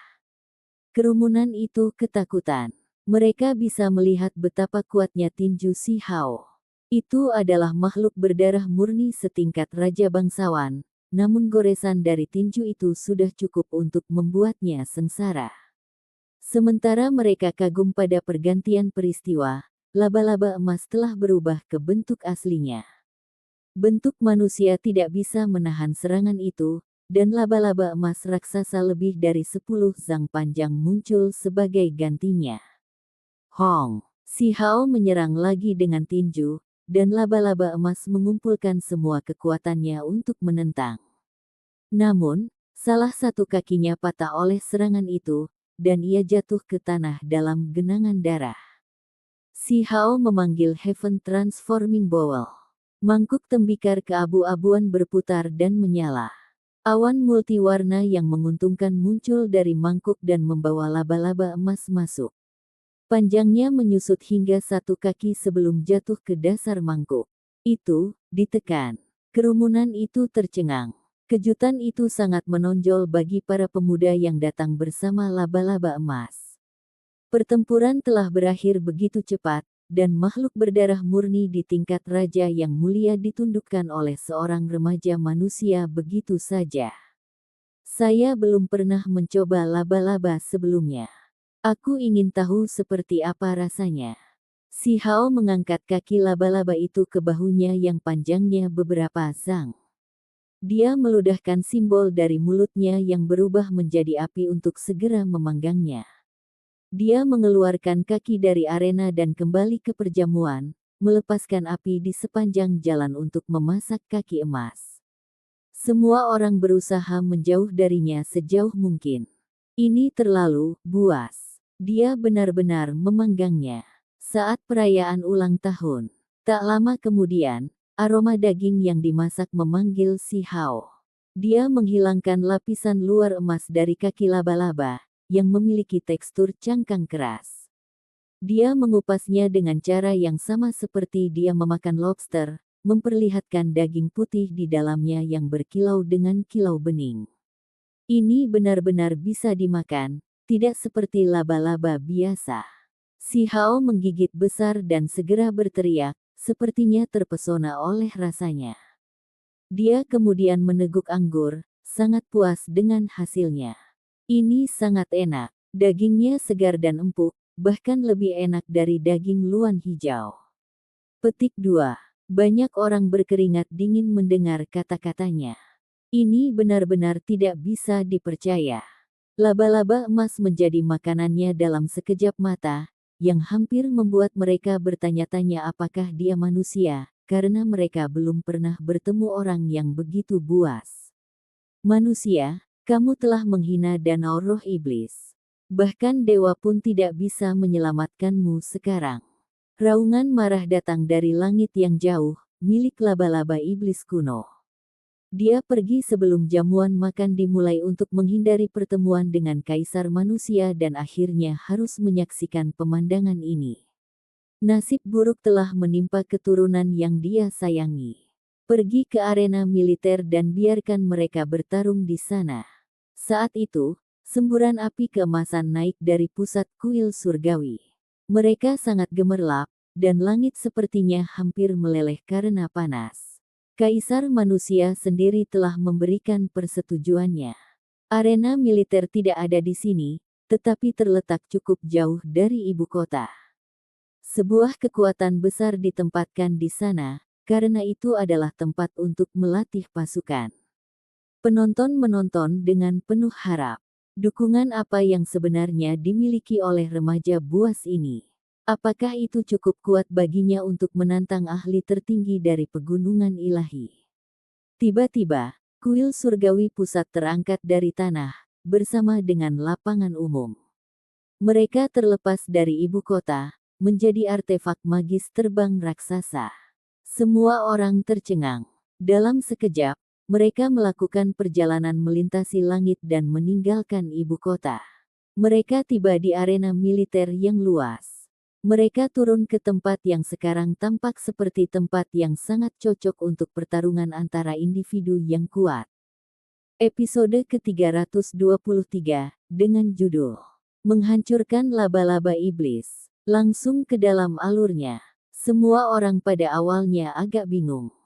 Kerumunan itu ketakutan. Mereka bisa melihat betapa kuatnya tinju si Hao. Itu adalah makhluk berdarah murni setingkat raja bangsawan, namun goresan dari tinju itu sudah cukup untuk membuatnya sengsara. Sementara mereka kagum pada pergantian peristiwa, laba-laba emas telah berubah ke bentuk aslinya. Bentuk manusia tidak bisa menahan serangan itu, dan laba-laba emas raksasa lebih dari 10 zang panjang muncul sebagai gantinya. Hong! Si Hao menyerang lagi dengan tinju, dan laba-laba emas mengumpulkan semua kekuatannya untuk menentang. Namun, salah satu kakinya patah oleh serangan itu, dan ia jatuh ke tanah dalam genangan darah. Si Hao memanggil Heaven Transforming Bowl. Mangkuk tembikar keabu-abuan berputar dan menyala. Awan multiwarna yang menguntungkan muncul dari mangkuk dan membawa laba-laba emas masuk. Panjangnya menyusut hingga 1 kaki sebelum jatuh ke dasar mangkuk. Itu ditekan. Kerumunan itu tercengang. Kejutan itu sangat menonjol bagi para pemuda yang datang bersama laba-laba emas. Pertempuran telah berakhir begitu cepat, dan makhluk berdarah murni di tingkat raja yang mulia ditundukkan oleh seorang remaja manusia begitu saja. Saya belum pernah mencoba laba-laba sebelumnya. Aku ingin tahu seperti apa rasanya. Si Hao mengangkat kaki laba-laba itu ke bahunya yang panjangnya beberapa zang. Dia meludahkan simbol dari mulutnya yang berubah menjadi api untuk segera memanggangnya. Dia mengeluarkan kaki dari arena dan kembali ke perjamuan, melepaskan api di sepanjang jalan untuk memasak kaki emas. Semua orang berusaha menjauh darinya sejauh mungkin. Ini terlalu buas. Dia benar-benar memanggangnya. Saat perayaan ulang tahun, tak lama kemudian, aroma daging yang dimasak memanggil si Hao. Dia menghilangkan lapisan luar emas dari kaki laba-laba, yang memiliki tekstur cangkang keras. Dia mengupasnya dengan cara yang sama seperti dia memakan lobster, memperlihatkan daging putih di dalamnya yang berkilau dengan kilau bening. Ini benar-benar bisa dimakan, tidak seperti laba-laba biasa. Si Hao menggigit besar dan segera berteriak, sepertinya terpesona oleh rasanya. Dia kemudian meneguk anggur, sangat puas dengan hasilnya. Ini sangat enak. Dagingnya segar dan empuk, bahkan lebih enak dari daging luan hijau. Petik 2. Banyak orang berkeringat dingin mendengar kata-katanya. Ini benar-benar tidak bisa dipercaya. Laba-laba emas menjadi makanannya dalam sekejap mata, yang hampir membuat mereka bertanya-tanya apakah dia manusia, karena mereka belum pernah bertemu orang yang begitu buas. Manusia, kamu telah menghina danau roh iblis. Bahkan dewa pun tidak bisa menyelamatkanmu sekarang. Raungan marah datang dari langit yang jauh, milik laba-laba iblis kuno. Dia pergi sebelum jamuan makan dimulai untuk menghindari pertemuan dengan kaisar manusia dan akhirnya harus menyaksikan pemandangan ini. Nasib buruk telah menimpa keturunan yang dia sayangi. Pergi ke arena militer dan biarkan mereka bertarung di sana. Saat itu, semburan api keemasan naik dari pusat kuil surgawi. Mereka sangat gemerlap, dan langit sepertinya hampir meleleh karena panas. Kaisar manusia sendiri telah memberikan persetujuannya. Arena militer tidak ada di sini, tetapi terletak cukup jauh dari ibu kota. Sebuah kekuatan besar ditempatkan di sana, karena itu adalah tempat untuk melatih pasukan. Penonton menonton dengan penuh harap. Dukungan apa yang sebenarnya dimiliki oleh remaja buas ini? Apakah itu cukup kuat baginya untuk menantang ahli tertinggi dari pegunungan ilahi? Tiba-tiba, kuil surgawi pusat terangkat dari tanah, bersama dengan lapangan umum. Mereka terlepas dari ibu kota, menjadi artefak magis terbang raksasa. Semua orang tercengang. Dalam sekejap, mereka melakukan perjalanan melintasi langit dan meninggalkan ibu kota. Mereka tiba di arena militer yang luas. Mereka turun ke tempat yang sekarang tampak seperti tempat yang sangat cocok untuk pertarungan antara individu yang kuat. Episode ke-323, dengan judul Menghancurkan Laba-laba Iblis. Langsung ke dalam alurnya. Semua orang pada awalnya agak bingung.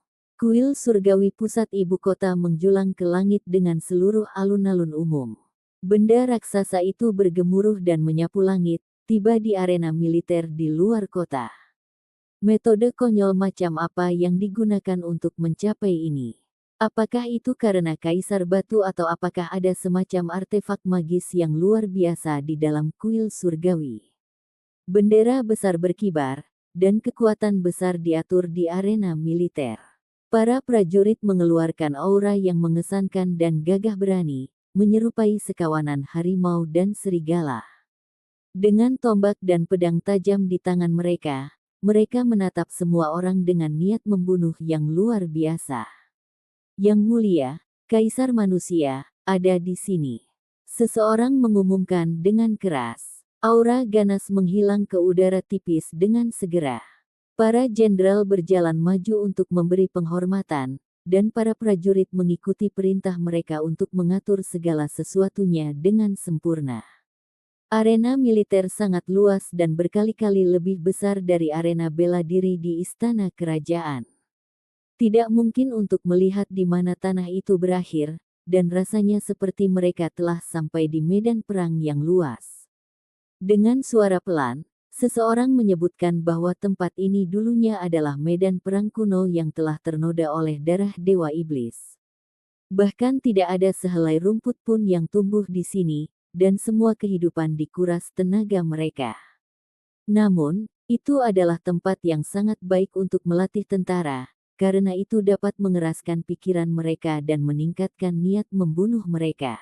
Kuil surgawi pusat ibu kota menjulang ke langit dengan seluruh alun-alun umum. Benda raksasa itu bergemuruh dan menyapu langit, tiba di arena militer di luar kota. Metode konyol macam apa yang digunakan untuk mencapai ini? Apakah itu karena kaisar batu atau apakah ada semacam artefak magis yang luar biasa di dalam kuil surgawi? Bendera besar berkibar, dan kekuatan besar diatur di arena militer. Para prajurit mengeluarkan aura yang mengesankan dan gagah berani, menyerupai sekawanan harimau dan serigala. Dengan tombak dan pedang tajam di tangan mereka menatap semua orang dengan niat membunuh yang luar biasa. Yang mulia, Kaisar Manusia, ada di sini. Seseorang mengumumkan dengan keras. Aura ganas menghilang ke udara tipis dengan segera. Para jenderal berjalan maju untuk memberi penghormatan, dan para prajurit mengikuti perintah mereka untuk mengatur segala sesuatunya dengan sempurna. Arena militer sangat luas dan berkali-kali lebih besar dari arena bela diri di istana kerajaan. Tidak mungkin untuk melihat di mana tanah itu berakhir, dan rasanya seperti mereka telah sampai di medan perang yang luas. Dengan suara pelan, seseorang menyebutkan bahwa tempat ini dulunya adalah medan perang kuno yang telah ternoda oleh darah dewa iblis. Bahkan tidak ada sehelai rumput pun yang tumbuh di sini, dan semua kehidupan dikuras tenaga mereka. Namun, itu adalah tempat yang sangat baik untuk melatih tentara, karena itu dapat mengeraskan pikiran mereka dan meningkatkan niat membunuh mereka.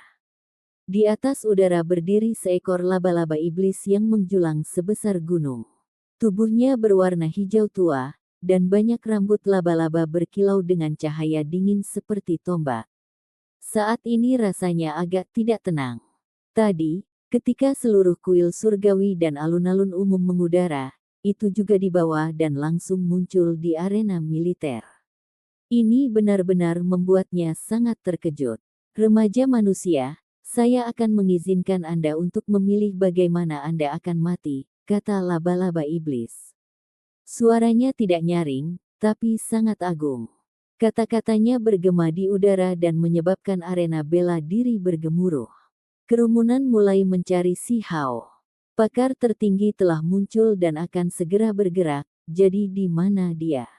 Di atas udara berdiri seekor laba-laba iblis yang menjulang sebesar gunung. Tubuhnya berwarna hijau tua, dan banyak rambut laba-laba berkilau dengan cahaya dingin seperti tombak. Saat ini rasanya agak tidak tenang. Tadi, ketika seluruh kuil surgawi dan alun-alun umum mengudara, itu juga dibawa dan langsung muncul di arena militer. Ini benar-benar membuatnya sangat terkejut. Remaja manusia, saya akan mengizinkan Anda untuk memilih bagaimana Anda akan mati, kata laba-laba iblis. Suaranya tidak nyaring, tapi sangat agung. Kata-katanya bergema di udara dan menyebabkan arena bela diri bergemuruh. Kerumunan mulai mencari Si Hao. Pakar tertinggi telah muncul dan akan segera bergerak, jadi di mana dia?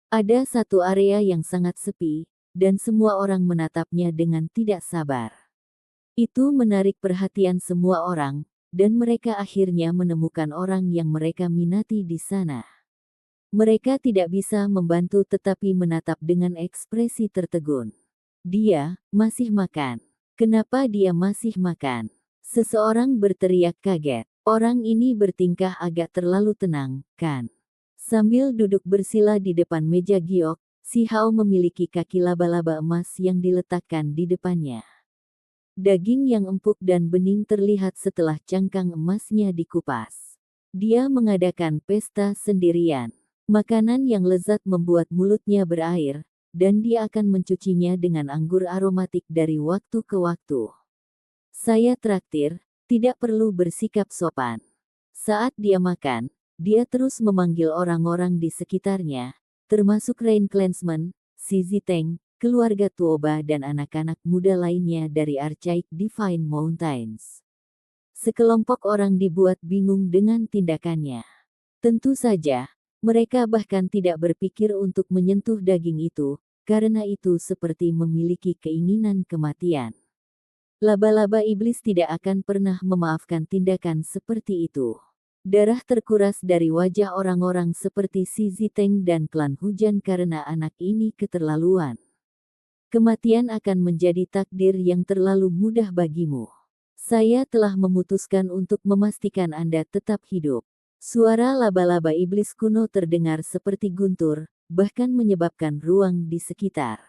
Ada satu area yang sangat sepi, dan semua orang menatapnya dengan tidak sabar. Itu menarik perhatian semua orang, dan mereka akhirnya menemukan orang yang mereka minati di sana. Mereka tidak bisa membantu tetapi menatap dengan ekspresi tertegun. Dia masih makan. Kenapa dia masih makan? Seseorang berteriak kaget. Orang ini bertingkah agak terlalu tenang, kan? Sambil duduk bersila di depan meja giok, Si Hao memiliki kaki laba-laba emas yang diletakkan di depannya. Daging yang empuk dan bening terlihat setelah cangkang emasnya dikupas. Dia mengadakan pesta sendirian. Makanan yang lezat membuat mulutnya berair, dan dia akan mencucinya dengan anggur aromatik dari waktu ke waktu. Saya traktir, tidak perlu bersikap sopan. Saat dia makan, dia terus memanggil orang-orang di sekitarnya, termasuk Rain Clansman, Si Ziteng, keluarga Tuoba dan anak-anak muda lainnya dari Archaic Divine Mountains. Sekelompok orang dibuat bingung dengan tindakannya. Tentu saja, mereka bahkan tidak berpikir untuk menyentuh daging itu, karena itu seperti memiliki keinginan kematian. Laba-laba iblis tidak akan pernah memaafkan tindakan seperti itu. Darah terkuras dari wajah orang-orang seperti Si Ziteng dan klan hujan karena anak ini keterlaluan. Kematian akan menjadi takdir yang terlalu mudah bagimu. Saya telah memutuskan untuk memastikan Anda tetap hidup. Suara laba-laba iblis kuno terdengar seperti guntur, bahkan menyebabkan ruang di sekitar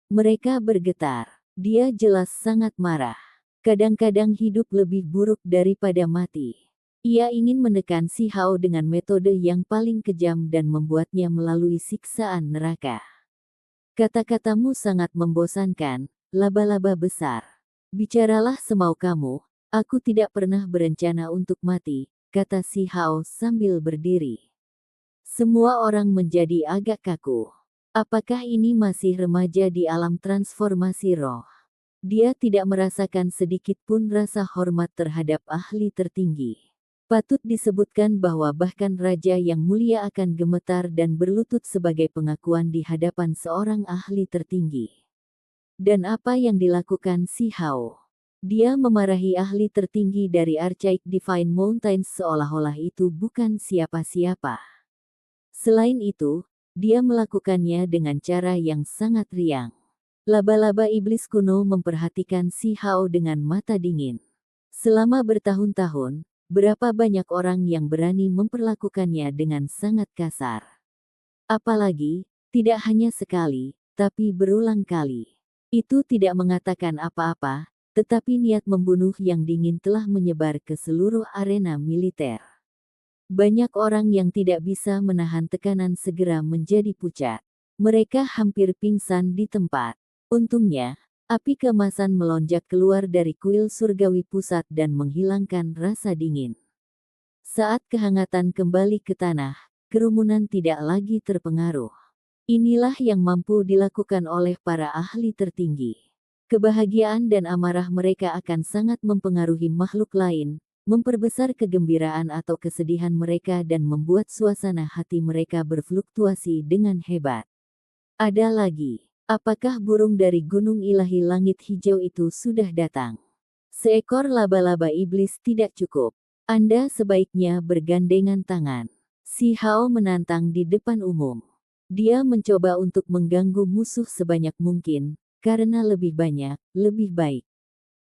mereka bergetar. Dia jelas sangat marah. Kadang-kadang hidup lebih buruk daripada mati. Ia ingin menekan Si Hao dengan metode yang paling kejam dan membuatnya melalui siksaan neraka. Kata-katamu sangat membosankan, laba-laba besar. Bicaralah semau kamu, aku tidak pernah berencana untuk mati, kata Si Hao sambil berdiri. Semua orang menjadi agak kaku. Apakah ini masih remaja di alam transformasi roh? Dia tidak merasakan sedikit pun rasa hormat terhadap ahli tertinggi. Patut disebutkan bahwa bahkan raja yang mulia akan gemetar dan berlutut sebagai pengakuan di hadapan seorang ahli tertinggi. Dan apa yang dilakukan Si Hao? Dia memarahi ahli tertinggi dari Archaic Divine Mountains seolah-olah itu bukan siapa-siapa. Selain itu, dia melakukannya dengan cara yang sangat riang. Laba-laba iblis kuno memperhatikan Si Hao dengan mata dingin. Selama bertahun-tahun, berapa banyak orang yang berani memperlakukannya dengan sangat kasar. Apalagi, tidak hanya sekali, tapi berulang kali. Itu tidak mengatakan apa-apa, tetapi niat membunuh yang dingin telah menyebar ke seluruh arena militer. Banyak orang yang tidak bisa menahan tekanan segera menjadi pucat. Mereka hampir pingsan di tempat. Untungnya, api keemasan melonjak keluar dari kuil surgawi pusat dan menghilangkan rasa dingin. Saat kehangatan kembali ke tanah, kerumunan tidak lagi terpengaruh. Inilah yang mampu dilakukan oleh para ahli tertinggi. Kebahagiaan dan amarah mereka akan sangat mempengaruhi makhluk lain, memperbesar kegembiraan atau kesedihan mereka dan membuat suasana hati mereka berfluktuasi dengan hebat. Ada lagi. Apakah burung dari gunung ilahi langit hijau itu sudah datang? Seekor laba-laba iblis tidak cukup. Anda sebaiknya bergandengan tangan. Si Hao menantang di depan umum. Dia mencoba untuk mengganggu musuh sebanyak mungkin, karena lebih banyak, lebih baik.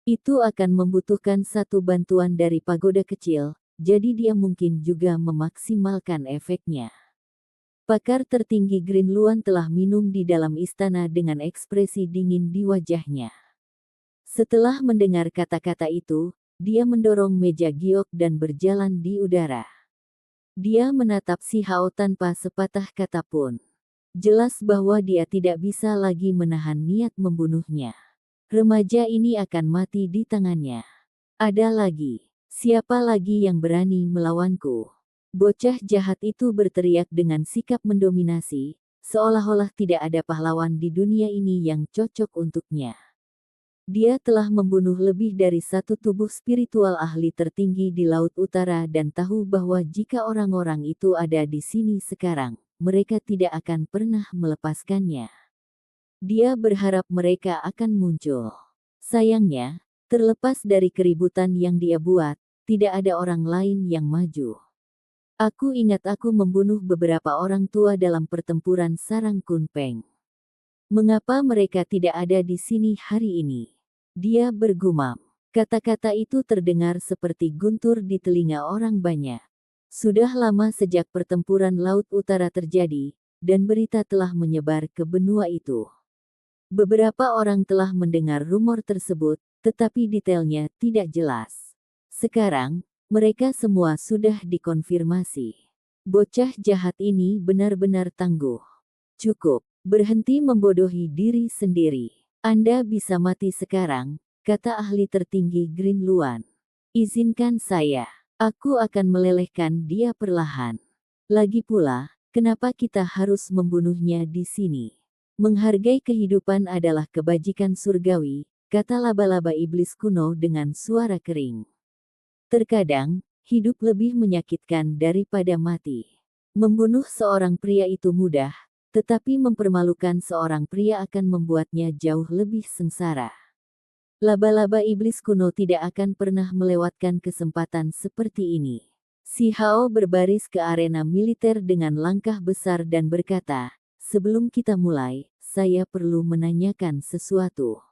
Itu akan membutuhkan satu bantuan dari pagoda kecil, jadi dia mungkin juga memaksimalkan efeknya. Pakar tertinggi Green Luan telah minum di dalam istana dengan ekspresi dingin di wajahnya. Setelah mendengar kata-kata itu, dia mendorong meja giok dan berjalan di udara. Dia menatap Si Hao tanpa sepatah kata pun. Jelas bahwa dia tidak bisa lagi menahan niat membunuhnya. Remaja ini akan mati di tangannya. Ada lagi. Siapa lagi yang berani melawanku? Bocah jahat itu berteriak dengan sikap mendominasi, seolah-olah tidak ada pahlawan di dunia ini yang cocok untuknya. Dia telah membunuh lebih dari satu tubuh spiritual ahli tertinggi di Laut Utara dan tahu bahwa jika orang-orang itu ada di sini sekarang, mereka tidak akan pernah melepaskannya. Dia berharap mereka akan muncul. Sayangnya, terlepas dari keributan yang dia buat, tidak ada orang lain yang maju. Aku ingat aku membunuh beberapa orang tua dalam pertempuran sarang Kunpeng. Mengapa mereka tidak ada di sini hari ini? Dia bergumam. Kata-kata itu terdengar seperti guntur di telinga orang banyak. Sudah lama sejak pertempuran Laut Utara terjadi, dan berita telah menyebar ke benua itu. Beberapa orang telah mendengar rumor tersebut, tetapi detailnya tidak jelas. Sekarang, mereka semua sudah dikonfirmasi. Bocah jahat ini benar-benar tangguh. Cukup, berhenti membodohi diri sendiri. Anda bisa mati sekarang, kata ahli tertinggi Green Luan. Izinkan saya. Aku akan melelehkan dia perlahan. Lagi pula, kenapa kita harus membunuhnya di sini? Menghargai kehidupan adalah kebajikan surgawi, kata laba-laba iblis kuno dengan suara kering. Terkadang, hidup lebih menyakitkan daripada mati. Membunuh seorang pria itu mudah, tetapi mempermalukan seorang pria akan membuatnya jauh lebih sengsara. Laba-laba iblis kuno tidak akan pernah melewatkan kesempatan seperti ini. Si Hao berbaris ke arena militer dengan langkah besar dan berkata, "Sebelum kita mulai, saya perlu menanyakan sesuatu.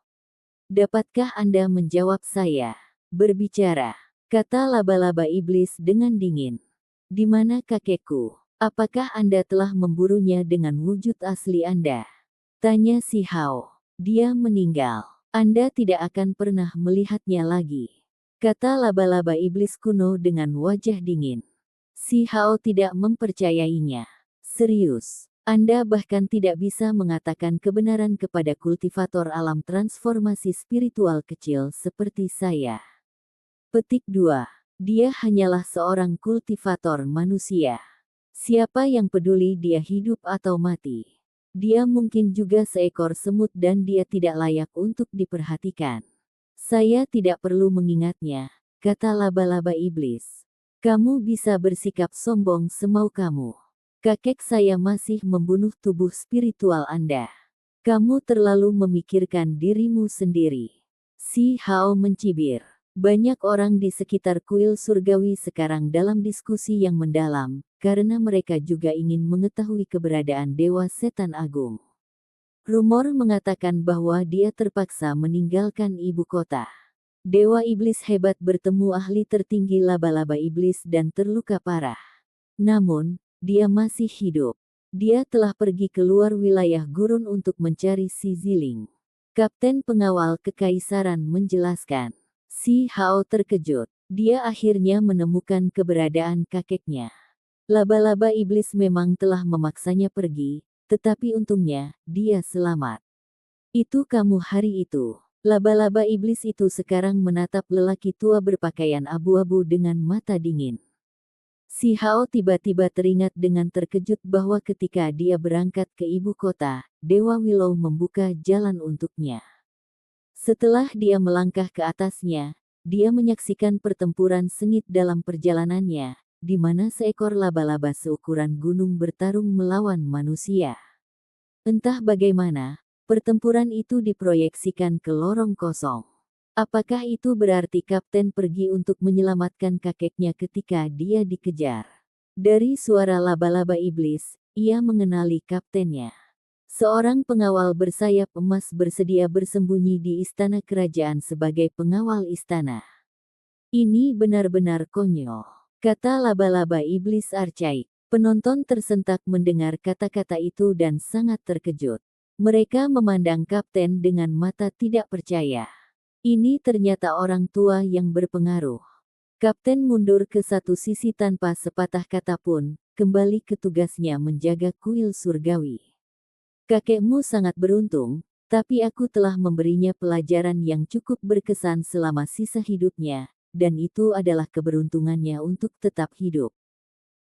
Dapatkah Anda menjawab saya?" Berbicara, kata laba-laba iblis dengan dingin. "Di mana kakekku? Apakah Anda telah memburunya dengan wujud asli Anda?" Tanya Si Hao. "Dia meninggal. Anda tidak akan pernah melihatnya lagi," kata laba-laba iblis kuno dengan wajah dingin. Si Hao tidak mempercayainya. "Serius, Anda bahkan tidak bisa mengatakan kebenaran kepada kultivator alam transformasi spiritual kecil seperti saya." Petik 2. Dia hanyalah seorang kultivator manusia. Siapa yang peduli dia hidup atau mati? Dia mungkin juga seekor semut dan dia tidak layak untuk diperhatikan. Saya tidak perlu mengingatnya, kata laba-laba iblis. Kamu bisa bersikap sombong semau kamu. Kakek saya masih membunuh tubuh spiritual Anda. Kamu terlalu memikirkan dirimu sendiri. Si Hao mencibir. Banyak orang di sekitar kuil surgawi sekarang dalam diskusi yang mendalam, karena mereka juga ingin mengetahui keberadaan Dewa Setan Agung. Rumor mengatakan bahwa dia terpaksa meninggalkan ibu kota. Dewa Iblis hebat bertemu ahli tertinggi laba-laba iblis dan terluka parah. Namun, dia masih hidup. Dia telah pergi keluar wilayah gurun untuk mencari si Ziling. Kapten pengawal kekaisaran menjelaskan. Si Hao terkejut. Dia akhirnya menemukan keberadaan kakeknya. Laba-laba iblis memang telah memaksanya pergi, tetapi untungnya, dia selamat. Itu kamu hari itu. Laba-laba iblis itu sekarang menatap lelaki tua berpakaian abu-abu dengan mata dingin. Si Hao tiba-tiba teringat dengan terkejut bahwa ketika dia berangkat ke ibu kota, Dewa Willow membuka jalan untuknya. Setelah dia melangkah ke atasnya, dia menyaksikan pertempuran sengit dalam perjalanannya, di mana seekor laba-laba seukuran gunung bertarung melawan manusia. Entah bagaimana, pertempuran itu diproyeksikan ke lorong kosong. Apakah itu berarti kapten pergi untuk menyelamatkan kakeknya ketika dia dikejar? Dari suara laba-laba iblis, ia mengenali kaptennya. Seorang pengawal bersayap emas bersedia bersembunyi di istana kerajaan sebagai pengawal istana. Ini benar-benar konyol, kata laba-laba iblis arcaik. Penonton tersentak mendengar kata-kata itu dan sangat terkejut. Mereka memandang kapten dengan mata tidak percaya. Ini ternyata orang tua yang berpengaruh. Kapten mundur ke satu sisi tanpa sepatah kata pun, kembali ke tugasnya menjaga kuil surgawi. Kakekmu sangat beruntung, tapi aku telah memberinya pelajaran yang cukup berkesan selama sisa hidupnya, dan itu adalah keberuntungannya untuk tetap hidup.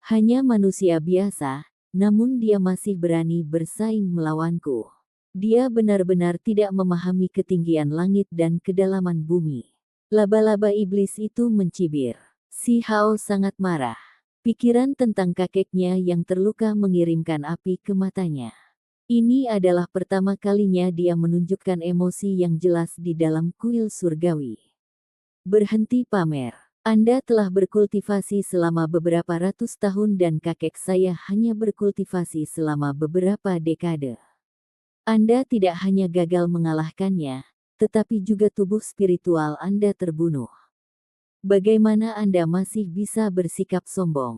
Hanya manusia biasa, namun dia masih berani bersaing melawanku. Dia benar-benar tidak memahami ketinggian langit dan kedalaman bumi. Laba-laba iblis itu mencibir. Si Hao sangat marah. Pikiran tentang kakeknya yang terluka mengirimkan api ke matanya. Ini adalah pertama kalinya dia menunjukkan emosi yang jelas di dalam kuil surgawi. Berhenti pamer. Anda telah berkultivasi selama beberapa ratus tahun dan kakek saya hanya berkultivasi selama beberapa dekade. Anda tidak hanya gagal mengalahkannya, tetapi juga tubuh spiritual Anda terbunuh. Bagaimana Anda masih bisa bersikap sombong?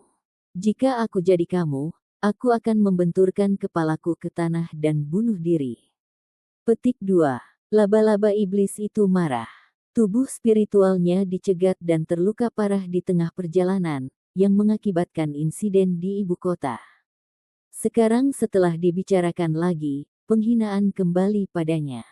Jika aku jadi kamu, aku akan membenturkan kepalaku ke tanah dan bunuh diri. Petik 2. Laba-laba iblis itu marah. Tubuh spiritualnya dicegat dan terluka parah di tengah perjalanan, yang mengakibatkan insiden di ibu kota. Sekarang setelah dibicarakan lagi, penghinaan kembali padanya.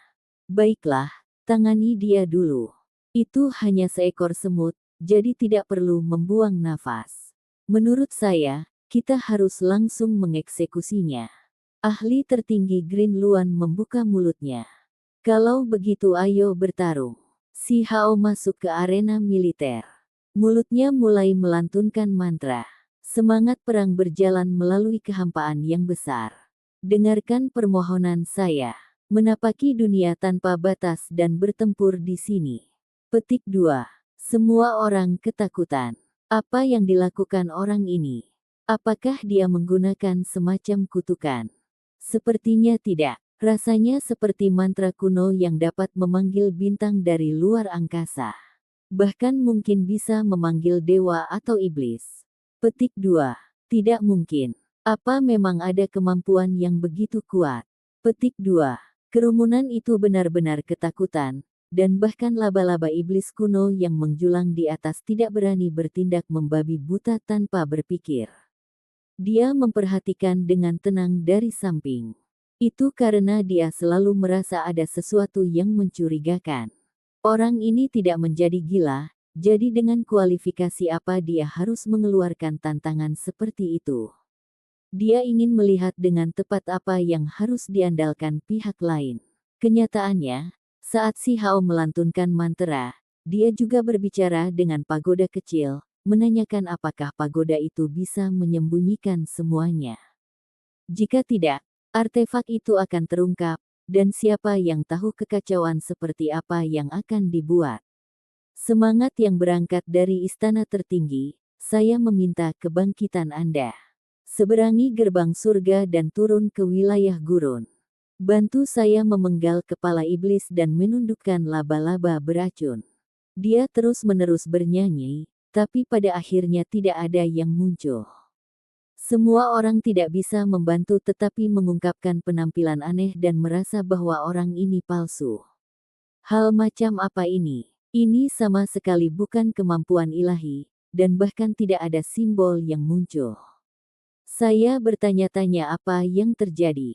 Baiklah, tangani dia dulu. Itu hanya seekor semut, jadi tidak perlu membuang nafas. Menurut saya, kita harus langsung mengeksekusinya. Ahli tertinggi Green Luan membuka mulutnya. Kalau begitu ayo bertarung. Si Hao masuk ke arena militer. Mulutnya mulai melantunkan mantra. Semangat perang berjalan melalui kehampaan yang besar. Dengarkan permohonan saya. Menapaki dunia tanpa batas dan bertempur di sini. Petik 2. Semua orang ketakutan. Apa yang dilakukan orang ini? Apakah dia menggunakan semacam kutukan? Sepertinya tidak. Rasanya seperti mantra kuno yang dapat memanggil bintang dari luar angkasa. Bahkan mungkin bisa memanggil dewa atau iblis. Petik 2. Tidak mungkin. Apa memang ada kemampuan yang begitu kuat? Petik 2. Kerumunan itu benar-benar ketakutan, dan bahkan laba-laba iblis kuno yang menjulang di atas tidak berani bertindak membabi buta tanpa berpikir. Dia memperhatikan dengan tenang dari samping. Itu karena dia selalu merasa ada sesuatu yang mencurigakan. Orang ini tidak menjadi gila, jadi dengan kualifikasi apa dia harus mengeluarkan tantangan seperti itu? Dia ingin melihat dengan tepat apa yang harus diandalkan pihak lain. Kenyataannya, saat Si Hao melantunkan mantra, dia juga berbicara dengan pagoda kecil, menanyakan apakah pagoda itu bisa menyembunyikan semuanya. Jika tidak, artefak itu akan terungkap, dan siapa yang tahu kekacauan seperti apa yang akan dibuat. Semangat yang berangkat dari istana tertinggi, saya meminta kebangkitan Anda. Seberangi gerbang surga dan turun ke wilayah gurun. Bantu saya memenggal kepala iblis dan menundukkan laba-laba beracun. Dia terus-menerus bernyanyi, tapi pada akhirnya tidak ada yang muncul. Semua orang tidak bisa membantu tetapi mengungkapkan penampilan aneh dan merasa bahwa orang ini palsu. Hal macam apa ini? Ini sama sekali bukan kemampuan ilahi, dan bahkan tidak ada simbol yang muncul. Saya bertanya-tanya apa yang terjadi.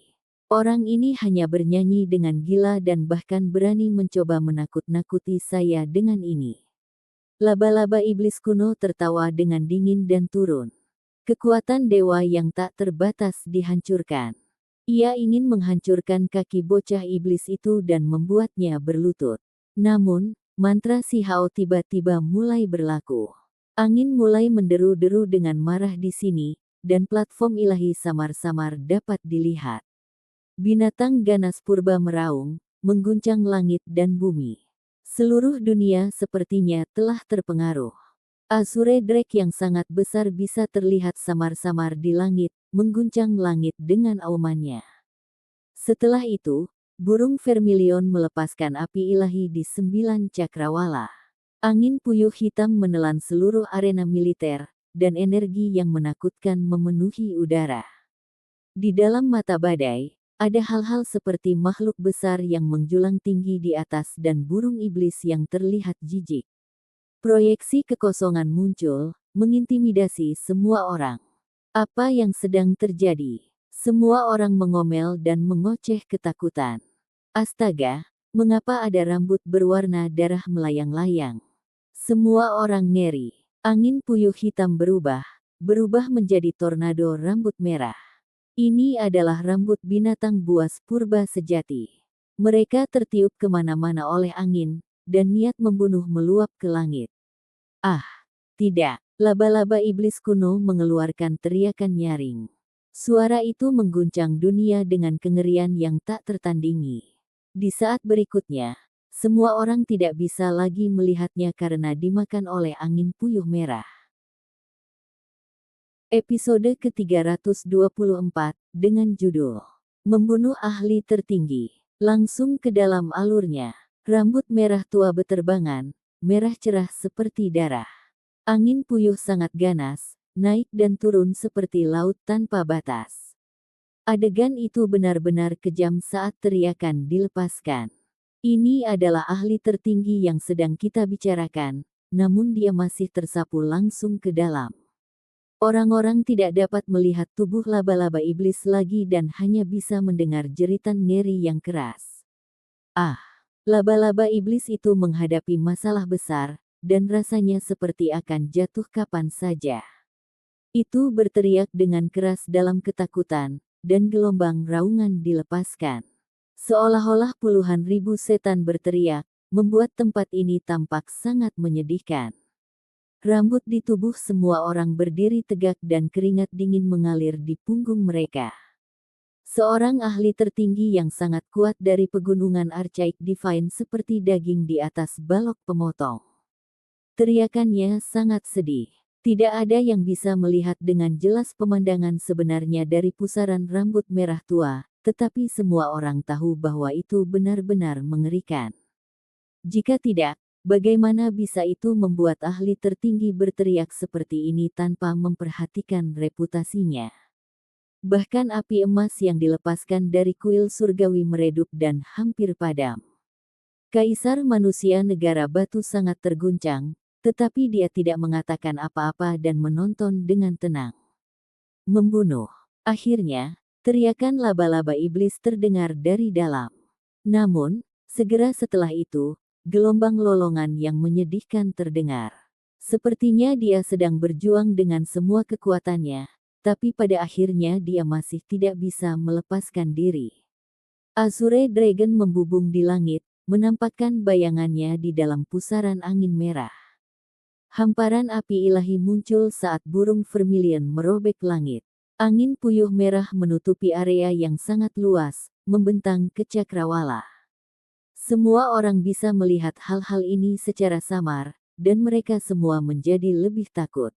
Orang ini hanya bernyanyi dengan gila dan bahkan berani mencoba menakut-nakuti saya dengan ini. Laba-laba iblis kuno tertawa dengan dingin dan turun. Kekuatan dewa yang tak terbatas dihancurkan. Ia ingin menghancurkan kaki bocah iblis itu dan membuatnya berlutut. Namun, mantra si Hao tiba-tiba mulai berlaku. Angin mulai menderu-deru dengan marah di sini, dan platform ilahi samar-samar dapat dilihat. Binatang ganas purba meraung, mengguncang langit dan bumi. Seluruh dunia sepertinya telah terpengaruh. Azure Drake yang sangat besar bisa terlihat samar-samar di langit, mengguncang langit dengan aumannya. Setelah itu, burung vermilion melepaskan api ilahi di 9 cakrawala. Angin puyuh hitam menelan seluruh arena militer, dan energi yang menakutkan memenuhi udara. Di dalam mata badai, ada hal-hal seperti makhluk besar yang menjulang tinggi di atas dan burung iblis yang terlihat jijik. Proyeksi kekosongan muncul, mengintimidasi semua orang. Apa yang sedang terjadi? Semua orang mengomel dan mengoceh ketakutan. Astaga, mengapa ada rambut berwarna darah melayang-layang? Semua orang ngeri. Angin puyuh hitam berubah menjadi tornado rambut merah. Ini adalah rambut binatang buas purba sejati. Mereka tertiup kemana-mana oleh angin, dan niat membunuh meluap ke langit. Ah, tidak. Laba-laba iblis kuno mengeluarkan teriakan nyaring. Suara itu mengguncang dunia dengan kengerian yang tak tertandingi. Di saat berikutnya, semua orang tidak bisa lagi melihatnya karena dimakan oleh angin puyuh merah. Episode ke-324, dengan judul Membunuh Ahli Tertinggi. Langsung ke dalam alurnya. Rambut merah tua beterbangan, merah cerah seperti darah. Angin puyuh sangat ganas, naik dan turun seperti laut tanpa batas. Adegan itu benar-benar kejam saat teriakan dilepaskan. Ini adalah ahli tertinggi yang sedang kita bicarakan, namun dia masih tersapu langsung ke dalam. Orang-orang tidak dapat melihat tubuh laba-laba iblis lagi dan hanya bisa mendengar jeritan ngeri yang keras. Ah, laba-laba iblis itu menghadapi masalah besar, dan rasanya seperti akan jatuh kapan saja. Itu berteriak dengan keras dalam ketakutan, dan gelombang raungan dilepaskan. Seolah-olah puluhan ribu setan berteriak, membuat tempat ini tampak sangat menyedihkan. Rambut di tubuh semua orang berdiri tegak dan keringat dingin mengalir di punggung mereka. Seorang ahli tertinggi yang sangat kuat dari pegunungan Archaik Divine seperti daging di atas balok pemotong. Teriakannya sangat sedih. Tidak ada yang bisa melihat dengan jelas pemandangan sebenarnya dari pusaran rambut merah tua, tetapi semua orang tahu bahwa itu benar-benar mengerikan. Jika tidak, bagaimana bisa itu membuat ahli tertinggi berteriak seperti ini tanpa memperhatikan reputasinya? Bahkan api emas yang dilepaskan dari kuil surgawi meredup dan hampir padam. Kaisar manusia negara batu sangat terguncang, tetapi dia tidak mengatakan apa-apa dan menonton dengan tenang. Membunuh. Akhirnya, teriakan laba-laba iblis terdengar dari dalam. Namun, segera setelah itu, gelombang lolongan yang menyedihkan terdengar. Sepertinya dia sedang berjuang dengan semua kekuatannya, tapi pada akhirnya dia masih tidak bisa melepaskan diri. Azure Dragon membubung di langit, menampakkan bayangannya di dalam pusaran angin merah. Hamparan api ilahi muncul saat burung vermilion merobek langit. Angin puyuh merah menutupi area yang sangat luas, membentang ke cakrawala. Semua orang bisa melihat hal-hal ini secara samar, dan mereka semua menjadi lebih takut.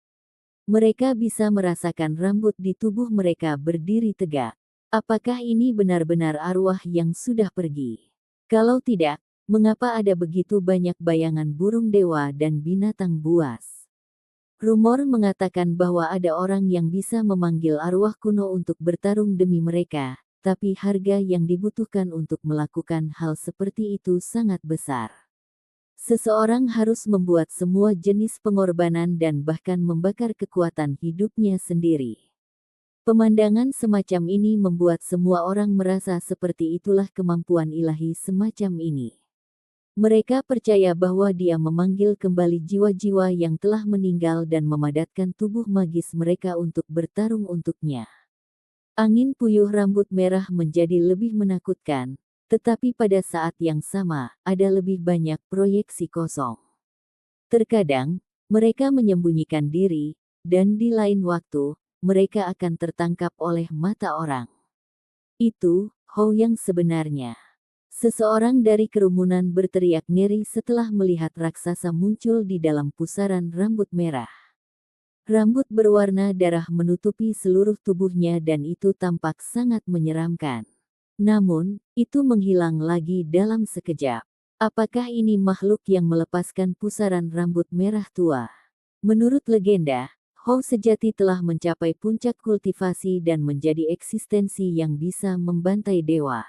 Mereka bisa merasakan rambut di tubuh mereka berdiri tegak. Apakah ini benar-benar arwah yang sudah pergi? Kalau tidak, mengapa ada begitu banyak bayangan burung dewa dan binatang buas? Rumor mengatakan bahwa ada orang yang bisa memanggil arwah kuno untuk bertarung demi mereka, tapi harga yang dibutuhkan untuk melakukan hal seperti itu sangat besar. Seseorang harus membuat semua jenis pengorbanan dan bahkan membakar kekuatan hidupnya sendiri. Pemandangan semacam ini membuat semua orang merasa seperti itulah kemampuan ilahi semacam ini. Mereka percaya bahwa dia memanggil kembali jiwa-jiwa yang telah meninggal dan memadatkan tubuh magis mereka untuk bertarung untuknya. Angin puyuh rambut merah menjadi lebih menakutkan, tetapi pada saat yang sama, ada lebih banyak proyeksi kosong. Terkadang, mereka menyembunyikan diri, dan di lain waktu, mereka akan tertangkap oleh mata orang. Itu, Hou yang sebenarnya. Seseorang dari kerumunan berteriak ngeri setelah melihat raksasa muncul di dalam pusaran rambut merah. Rambut berwarna darah menutupi seluruh tubuhnya dan itu tampak sangat menyeramkan. Namun, itu menghilang lagi dalam sekejap. Apakah ini makhluk yang melepaskan pusaran rambut merah tua? Menurut legenda, Hou sejati telah mencapai puncak kultivasi dan menjadi eksistensi yang bisa membantai dewa.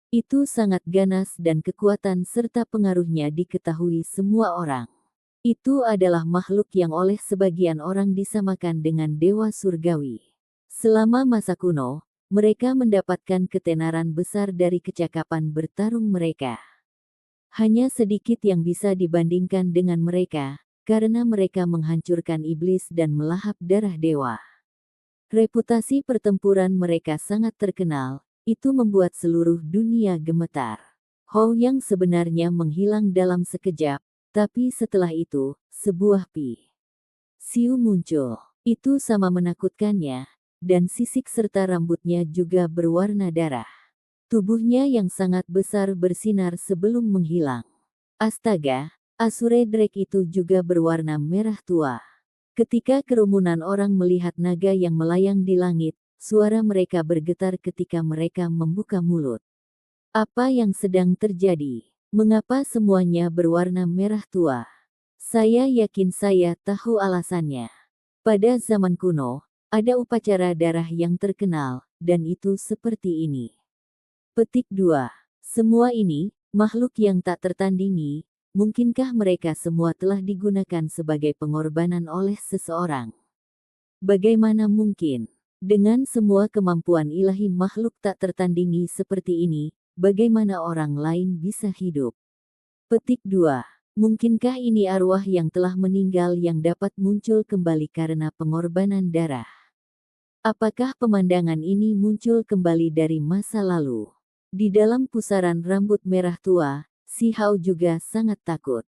Itu sangat ganas dan kekuatan serta pengaruhnya diketahui semua orang. Itu adalah makhluk yang oleh sebagian orang disamakan dengan dewa surgawi. Selama masa kuno, mereka mendapatkan ketenaran besar dari kecakapan bertarung mereka. Hanya sedikit yang bisa dibandingkan dengan mereka, karena mereka menghancurkan iblis dan melahap darah dewa. Reputasi pertempuran mereka sangat terkenal. Itu membuat seluruh dunia gemetar. Hou yang sebenarnya menghilang dalam sekejap, tapi setelah itu, sebuah Siu muncul. Itu sama menakutkannya, dan sisik serta rambutnya juga berwarna darah. Tubuhnya yang sangat besar bersinar sebelum menghilang. Astaga, Asure Drake itu juga berwarna merah tua. Ketika kerumunan orang melihat naga yang melayang di langit, suara mereka bergetar ketika mereka membuka mulut. Apa yang sedang terjadi? Mengapa semuanya berwarna merah tua? Saya yakin saya tahu alasannya. Pada zaman kuno, ada upacara darah yang terkenal, dan itu seperti ini. Petik 2. Semua ini, makhluk yang tak tertandingi, mungkinkah mereka semua telah digunakan sebagai pengorbanan oleh seseorang? Bagaimana mungkin? Dengan semua kemampuan ilahi makhluk tak tertandingi seperti ini, bagaimana orang lain bisa hidup? Petik 2. Mungkinkah ini arwah yang telah meninggal yang dapat muncul kembali karena pengorbanan darah? Apakah pemandangan ini muncul kembali dari masa lalu? Di dalam pusaran rambut merah tua, Si Hao juga sangat takut.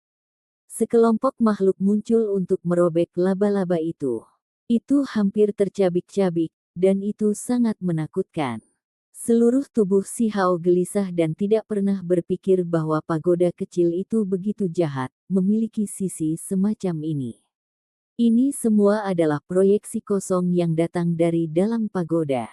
Sekelompok makhluk muncul untuk merobek laba-laba itu. Itu hampir tercabik-cabik, dan itu sangat menakutkan. Seluruh tubuh Si Hao gelisah dan tidak pernah berpikir bahwa pagoda kecil itu begitu jahat, memiliki sisi semacam ini. Ini semua adalah proyeksi kosong yang datang dari dalam pagoda.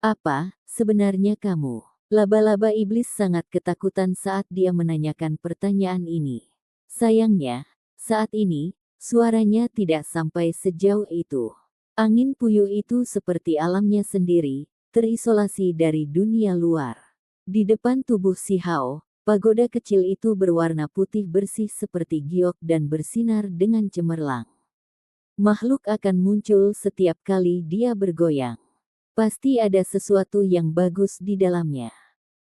Apa, sebenarnya kamu? Laba-laba iblis sangat ketakutan saat dia menanyakan pertanyaan ini. Sayangnya, saat ini, suaranya tidak sampai sejauh itu. Angin puyuh itu seperti alamnya sendiri, terisolasi dari dunia luar. Di depan tubuh Si Hao, pagoda kecil itu berwarna putih bersih seperti giok dan bersinar dengan cemerlang. Makhluk akan muncul setiap kali dia bergoyang. Pasti ada sesuatu yang bagus di dalamnya.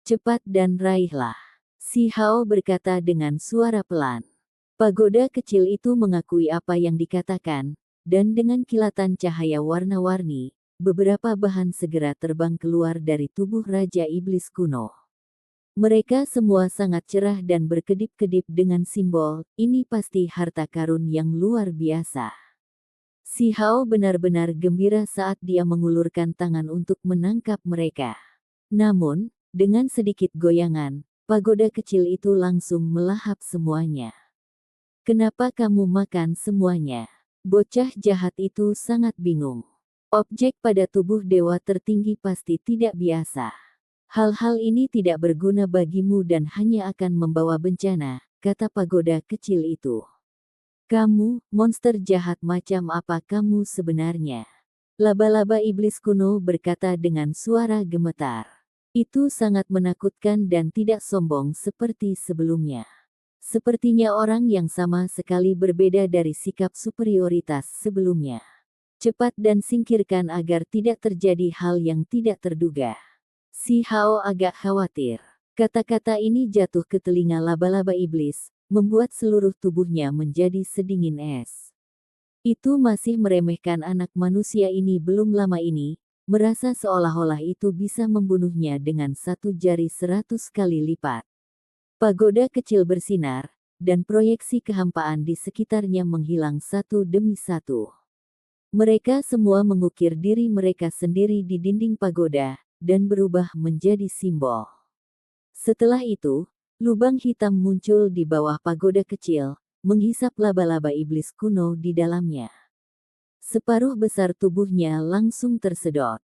Cepat dan raihlah. Si Hao berkata dengan suara pelan. Pagoda kecil itu mengakui apa yang dikatakan, dan dengan kilatan cahaya warna-warni, beberapa bahan segera terbang keluar dari tubuh Raja Iblis kuno. Mereka semua sangat cerah dan berkedip-kedip dengan simbol, ini pasti harta karun yang luar biasa. Si Hao benar-benar gembira saat dia mengulurkan tangan untuk menangkap mereka. Namun, dengan sedikit goyangan, pagoda kecil itu langsung melahap semuanya. Kenapa kamu makan semuanya? Bocah jahat itu sangat bingung. Objek pada tubuh dewa tertinggi pasti tidak biasa. Hal-hal ini tidak berguna bagimu dan hanya akan membawa bencana, kata pagoda kecil itu. Kamu, monster jahat macam apa kamu sebenarnya? Laba-laba iblis kuno berkata dengan suara gemetar. Itu sangat menakutkan dan tidak sombong seperti sebelumnya. Sepertinya orang yang sama sekali berbeda dari sikap superioritas sebelumnya. Cepat dan singkirkan agar tidak terjadi hal yang tidak terduga. Si Hao agak khawatir. Kata-kata ini jatuh ke telinga laba-laba iblis, membuat seluruh tubuhnya menjadi sedingin es. Itu masih meremehkan anak manusia ini belum lama ini, merasa seolah-olah itu bisa membunuhnya dengan satu jari 100 kali lipat. Pagoda kecil bersinar, dan proyeksi kehampaan di sekitarnya menghilang satu demi satu. Mereka semua mengukir diri mereka sendiri di dinding pagoda, dan berubah menjadi simbol. Setelah itu, lubang hitam muncul di bawah pagoda kecil, menghisap laba-laba iblis kuno di dalamnya. Separuh besar tubuhnya langsung tersedot.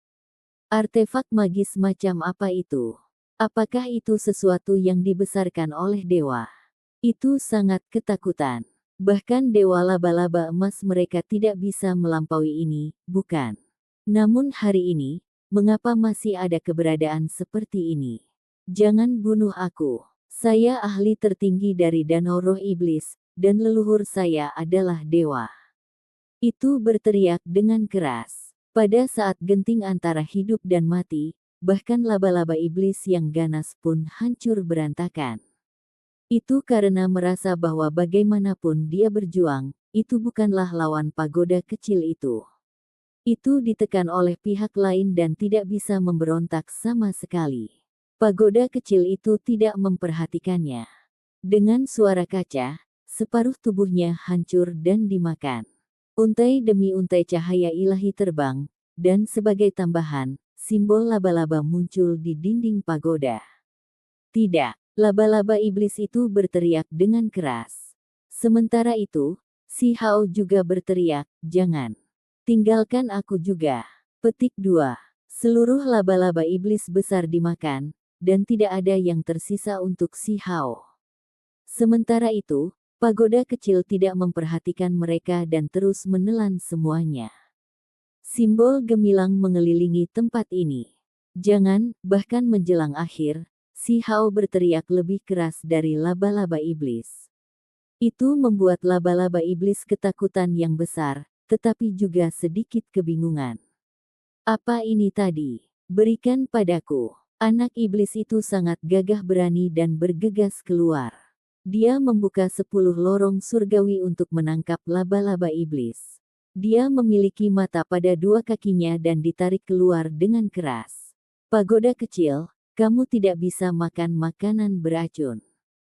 Artefak magis macam apa itu? Apakah itu sesuatu yang dibesarkan oleh dewa? Itu sangat ketakutan. Bahkan dewa laba-laba emas mereka tidak bisa melampaui ini, bukan? Namun hari ini, mengapa masih ada keberadaan seperti ini? Jangan bunuh aku. Saya ahli tertinggi dari Danau Roh Iblis, dan leluhur saya adalah dewa. Itu berteriak dengan keras. Pada saat genting antara hidup dan mati, bahkan laba-laba iblis yang ganas pun hancur berantakan. Itu karena merasa bahwa bagaimanapun dia berjuang, itu bukanlah lawan pagoda kecil itu. Itu ditekan oleh pihak lain dan tidak bisa memberontak sama sekali. Pagoda kecil itu tidak memperhatikannya. Dengan suara kaca, separuh tubuhnya hancur dan dimakan. Untai demi untai cahaya ilahi terbang, dan sebagai tambahan, simbol laba-laba muncul di dinding pagoda. Tidak, laba-laba iblis itu berteriak dengan keras. Sementara itu, si Hao juga berteriak, jangan. Tinggalkan aku juga. Petik 2. Seluruh laba-laba iblis besar dimakan, dan tidak ada yang tersisa untuk si Hao. Sementara itu, pagoda kecil tidak memperhatikan mereka dan terus menelan semuanya. Simbol gemilang mengelilingi tempat ini. Jangan, bahkan menjelang akhir, si Hao berteriak lebih keras dari laba-laba iblis. Itu membuat laba-laba iblis ketakutan yang besar, tetapi juga sedikit kebingungan. Apa ini tadi? Berikan padaku. Anak iblis itu sangat gagah berani dan bergegas keluar. Dia membuka 10 lorong surgawi untuk menangkap laba-laba iblis. Dia memiliki mata pada dua kakinya dan ditarik keluar dengan keras. Pagoda kecil, kamu tidak bisa makan makanan beracun.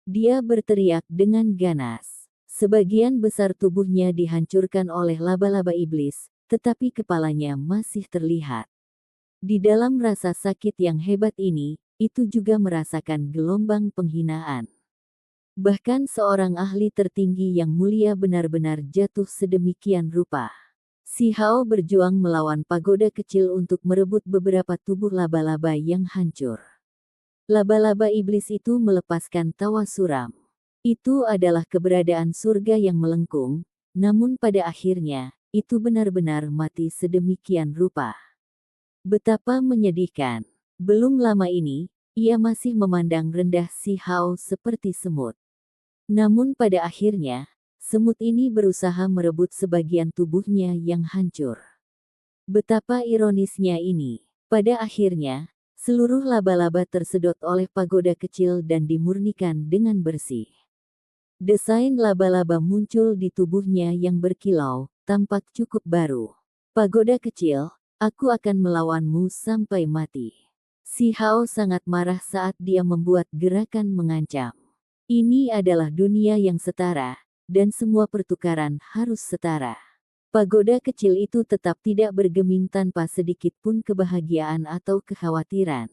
Dia berteriak dengan ganas. Sebagian besar tubuhnya dihancurkan oleh laba-laba iblis, tetapi kepalanya masih terlihat. Di dalam rasa sakit yang hebat ini, itu juga merasakan gelombang penghinaan. Bahkan seorang ahli tertinggi yang mulia benar-benar jatuh sedemikian rupa. Si Hao berjuang melawan pagoda kecil untuk merebut beberapa tubuh laba-laba yang hancur. Laba-laba iblis itu melepaskan tawa suram. Itu adalah keberadaan surga yang melengkung, namun pada akhirnya, itu benar-benar mati sedemikian rupa. Betapa menyedihkan. Belum lama ini, ia masih memandang rendah si Hao seperti semut. Namun pada akhirnya, semut ini berusaha merebut sebagian tubuhnya yang hancur. Betapa ironisnya ini. Pada akhirnya, seluruh laba-laba tersedot oleh pagoda kecil dan dimurnikan dengan bersih. Desain laba-laba muncul di tubuhnya yang berkilau, tampak cukup baru. Pagoda kecil, aku akan melawanmu sampai mati. Si Hao sangat marah saat dia membuat gerakan mengancam. Ini adalah dunia yang setara, dan semua pertukaran harus setara. Pagoda kecil itu tetap tidak bergeming tanpa sedikit pun kebahagiaan atau kekhawatiran.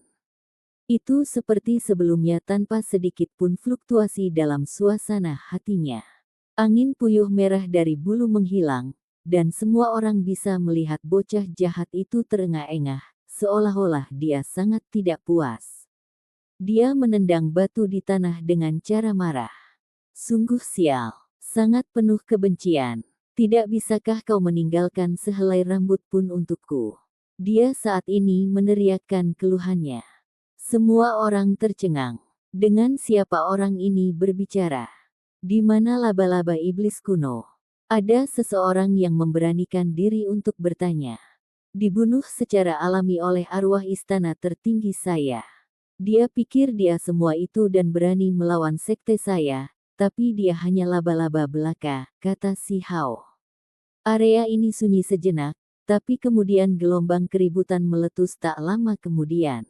Itu seperti sebelumnya tanpa sedikit pun fluktuasi dalam suasana hatinya. Angin puyuh merah dari bulu menghilang, dan semua orang bisa melihat bocah jahat itu terengah-engah, seolah-olah dia sangat tidak puas. Dia menendang batu di tanah dengan cara marah. Sungguh sial, sangat penuh kebencian. Tidak bisakah kau meninggalkan sehelai rambut pun untukku? Dia saat ini meneriakkan keluhannya. Semua orang tercengang. Dengan siapa orang ini berbicara? Di mana laba-laba iblis kuno? Ada seseorang yang memberanikan diri untuk bertanya. Dibunuh secara alami oleh arwah istana tertinggi saya. Dia pikir dia semua itu dan berani melawan sekte saya, tapi dia hanya laba-laba belaka, kata si Hao. Area ini sunyi sejenak, tapi kemudian gelombang keributan meletus tak lama kemudian.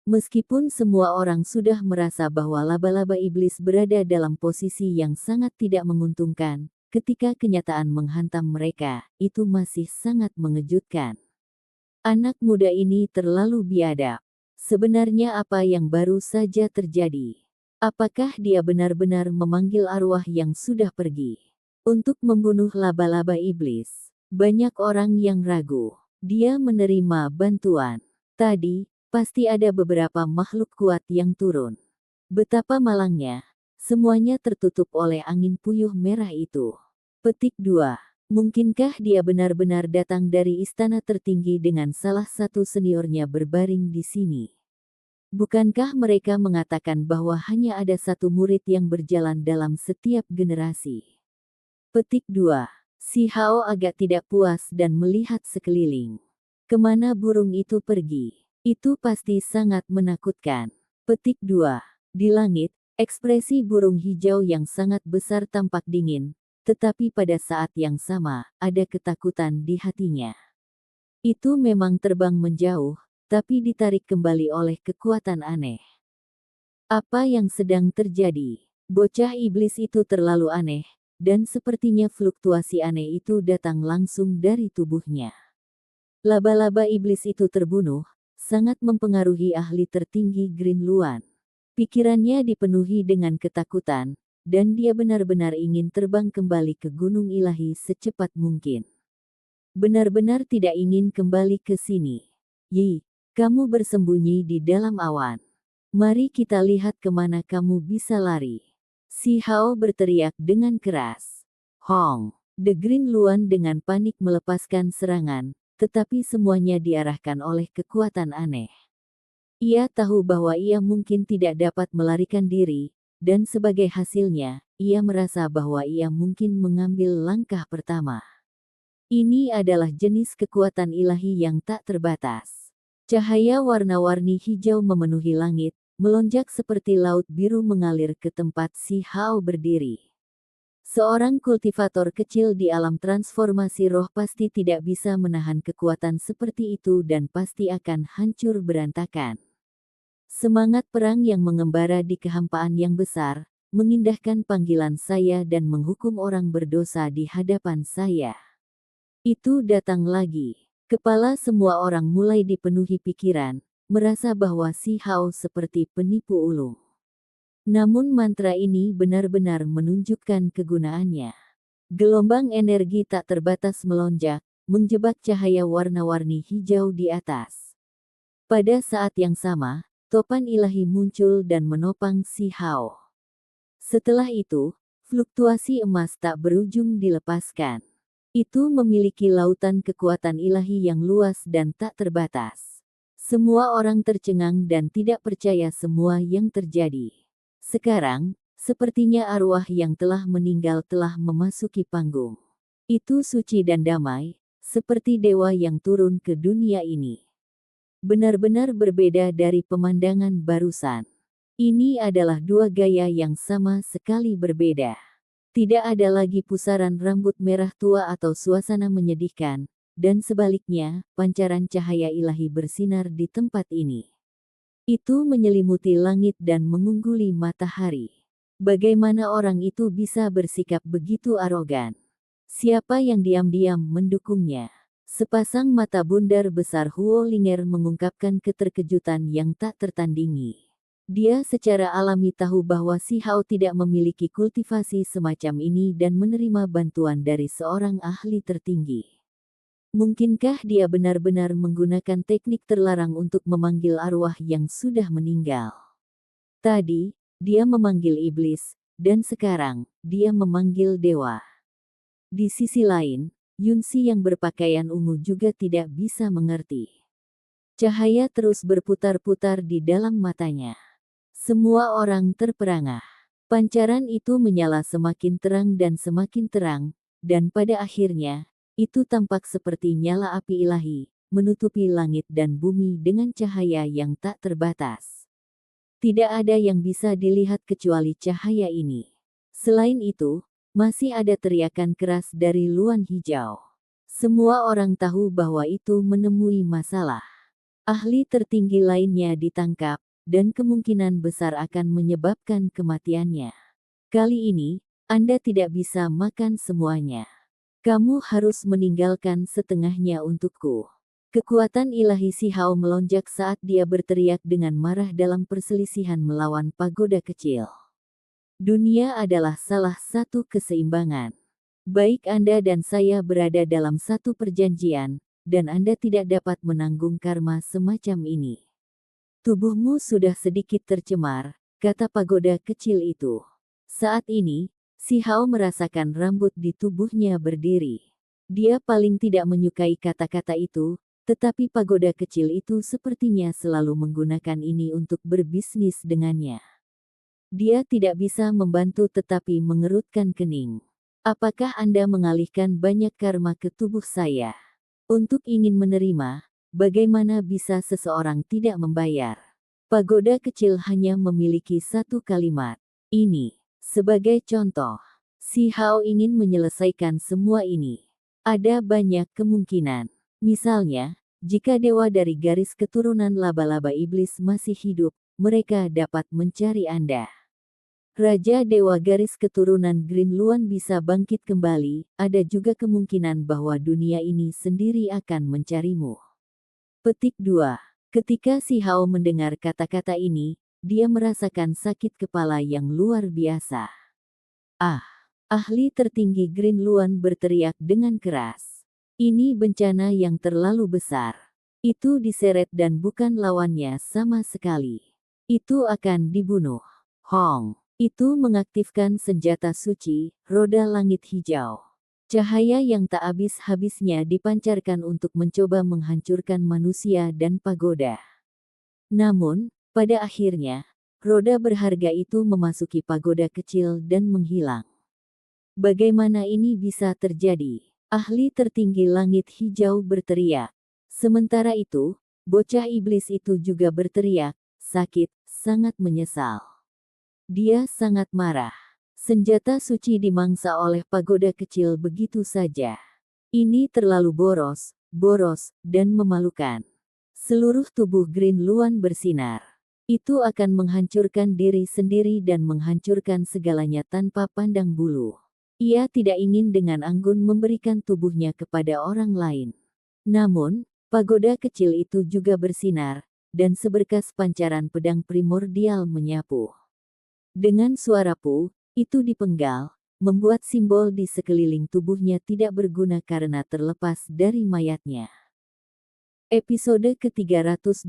Meskipun semua orang sudah merasa bahwa laba-laba iblis berada dalam posisi yang sangat tidak menguntungkan, ketika kenyataan menghantam mereka, itu masih sangat mengejutkan. Anak muda ini terlalu biadab. Sebenarnya apa yang baru saja terjadi? Apakah dia benar-benar memanggil arwah yang sudah pergi untuk membunuh laba-laba iblis? Banyak orang yang ragu. Dia menerima bantuan. Tadi, pasti ada beberapa makhluk kuat yang turun. Betapa malangnya, semuanya tertutup oleh angin puyuh merah itu. Petik 2. Mungkinkah dia benar-benar datang dari istana tertinggi dengan salah satu seniornya berbaring di sini? Bukankah mereka mengatakan bahwa hanya ada satu murid yang berjalan dalam setiap generasi? Petik 2. Si Hao agak tidak puas dan melihat sekeliling. Kemana burung itu pergi? Itu pasti sangat menakutkan. Petik 2. Di langit, ekspresi burung hijau yang sangat besar tampak dingin, tetapi pada saat yang sama, ada ketakutan di hatinya. Itu memang terbang menjauh, tapi ditarik kembali oleh kekuatan aneh. Apa yang sedang terjadi? Bocah iblis itu terlalu aneh, dan sepertinya fluktuasi aneh itu datang langsung dari tubuhnya. Laba-laba iblis itu terbunuh, sangat mempengaruhi ahli tertinggi Green Luan. Pikirannya dipenuhi dengan ketakutan, dan dia benar-benar ingin terbang kembali ke Gunung Ilahi secepat mungkin. Benar-benar tidak ingin kembali ke sini. Yi, kamu bersembunyi di dalam awan. Mari kita lihat kemana kamu bisa lari. Si Hao berteriak dengan keras. Hong! The Green Luan dengan panik melepaskan serangan, tetapi semuanya diarahkan oleh kekuatan aneh. Ia tahu bahwa ia mungkin tidak dapat melarikan diri, dan sebagai hasilnya, ia merasa bahwa ia mungkin mengambil langkah pertama. Ini adalah jenis kekuatan ilahi yang tak terbatas. Cahaya warna-warni hijau memenuhi langit, melonjak seperti laut biru mengalir ke tempat si Hao berdiri. Seorang kultivator kecil di alam transformasi roh pasti tidak bisa menahan kekuatan seperti itu dan pasti akan hancur berantakan. Semangat perang yang mengembara di kehampaan yang besar, mengindahkan panggilan saya dan menghukum orang berdosa di hadapan saya. Itu datang lagi. Kepala semua orang mulai dipenuhi pikiran, merasa bahwa si Hao seperti penipu ulung. Namun mantra ini benar-benar menunjukkan kegunaannya. Gelombang energi tak terbatas melonjak, menjebak cahaya warna-warni hijau di atas. Pada saat yang sama, topan ilahi muncul dan menopang si Hao. Setelah itu, fluktuasi emas tak berujung dilepaskan. Itu memiliki lautan kekuatan ilahi yang luas dan tak terbatas. Semua orang tercengang dan tidak percaya semua yang terjadi. Sekarang, sepertinya arwah yang telah meninggal telah memasuki panggung. Itu suci dan damai, seperti dewa yang turun ke dunia ini. Benar-benar berbeda dari pemandangan barusan. Ini adalah dua gaya yang sama sekali berbeda. Tidak ada lagi pusaran rambut merah tua atau suasana menyedihkan, dan sebaliknya, pancaran cahaya ilahi bersinar di tempat ini. Itu menyelimuti langit dan mengungguli matahari. Bagaimana orang itu bisa bersikap begitu arogan? Siapa yang diam-diam mendukungnya? Sepasang mata bundar besar Huo Linger mengungkapkan keterkejutan yang tak tertandingi. Dia secara alami tahu bahwa Si Hao tidak memiliki kultivasi semacam ini dan menerima bantuan dari seorang ahli tertinggi. Mungkinkah dia benar-benar menggunakan teknik terlarang untuk memanggil arwah yang sudah meninggal? Tadi, dia memanggil iblis, dan sekarang, dia memanggil dewa. Di sisi lain, Yunsi yang berpakaian ungu juga tidak bisa mengerti. Cahaya terus berputar-putar di dalam matanya. Semua orang terperangah. Pancaran itu menyala semakin terang dan pada akhirnya, itu tampak seperti nyala api ilahi, menutupi langit dan bumi dengan cahaya yang tak terbatas. Tidak ada yang bisa dilihat kecuali cahaya ini. Selain itu, masih ada teriakan keras dari Luan Hijau. Semua orang tahu bahwa itu menemui masalah. Ahli tertinggi lainnya ditangkap, dan kemungkinan besar akan menyebabkan kematiannya. Kali ini, Anda tidak bisa makan semuanya. Kamu harus meninggalkan setengahnya untukku. Kekuatan ilahi Si Hao melonjak saat dia berteriak dengan marah dalam perselisihan melawan pagoda kecil. Dunia adalah salah satu keseimbangan. Baik Anda dan saya berada dalam satu perjanjian, dan Anda tidak dapat menanggung karma semacam ini. Tubuhmu sudah sedikit tercemar, kata pagoda kecil itu. Saat ini, Si Hao merasakan rambut di tubuhnya berdiri. Dia paling tidak menyukai kata-kata itu, tetapi pagoda kecil itu sepertinya selalu menggunakan ini untuk berbisnis dengannya. Dia tidak bisa membantu tetapi mengerutkan kening. Apakah Anda mengalihkan banyak karma ke tubuh saya? Untuk ingin menerima, bagaimana bisa seseorang tidak membayar? Pagoda kecil hanya memiliki satu kalimat. Ini. Sebagai contoh, Si Hao ingin menyelesaikan semua ini. Ada banyak kemungkinan. Misalnya, jika dewa dari garis keturunan laba-laba iblis masih hidup, mereka dapat mencari Anda. Raja dewa garis keturunan Green Luan bisa bangkit kembali, ada juga kemungkinan bahwa dunia ini sendiri akan mencarimu. Petik 2. Ketika Si Hao mendengar kata-kata ini, dia merasakan sakit kepala yang luar biasa. Ah! Ahli tertinggi Green Luan berteriak dengan keras. Ini bencana yang terlalu besar. Itu diseret dan bukan lawannya sama sekali. Itu akan dibunuh. Hong! Itu mengaktifkan senjata suci, roda langit hijau. Cahaya yang tak habis-habisnya dipancarkan untuk mencoba menghancurkan manusia dan pagoda. Namun, pada akhirnya, roda berharga itu memasuki pagoda kecil dan menghilang. Bagaimana ini bisa terjadi? Ahli tertinggi langit hijau berteriak. Sementara itu, bocah iblis itu juga berteriak, sakit, sangat menyesal. Dia sangat marah. Senjata suci dimangsa oleh pagoda kecil begitu saja. Ini terlalu boros, dan memalukan. Seluruh tubuh Green Luan bersinar. Itu akan menghancurkan diri sendiri dan menghancurkan segalanya tanpa pandang bulu. Ia tidak ingin dengan anggun memberikan tubuhnya kepada orang lain. Namun, pagoda kecil itu juga bersinar, dan seberkas pancaran pedang primordial menyapu. Dengan suara pu, itu dipenggal, membuat simbol di sekeliling tubuhnya tidak berguna karena terlepas dari mayatnya. Episode ke-325,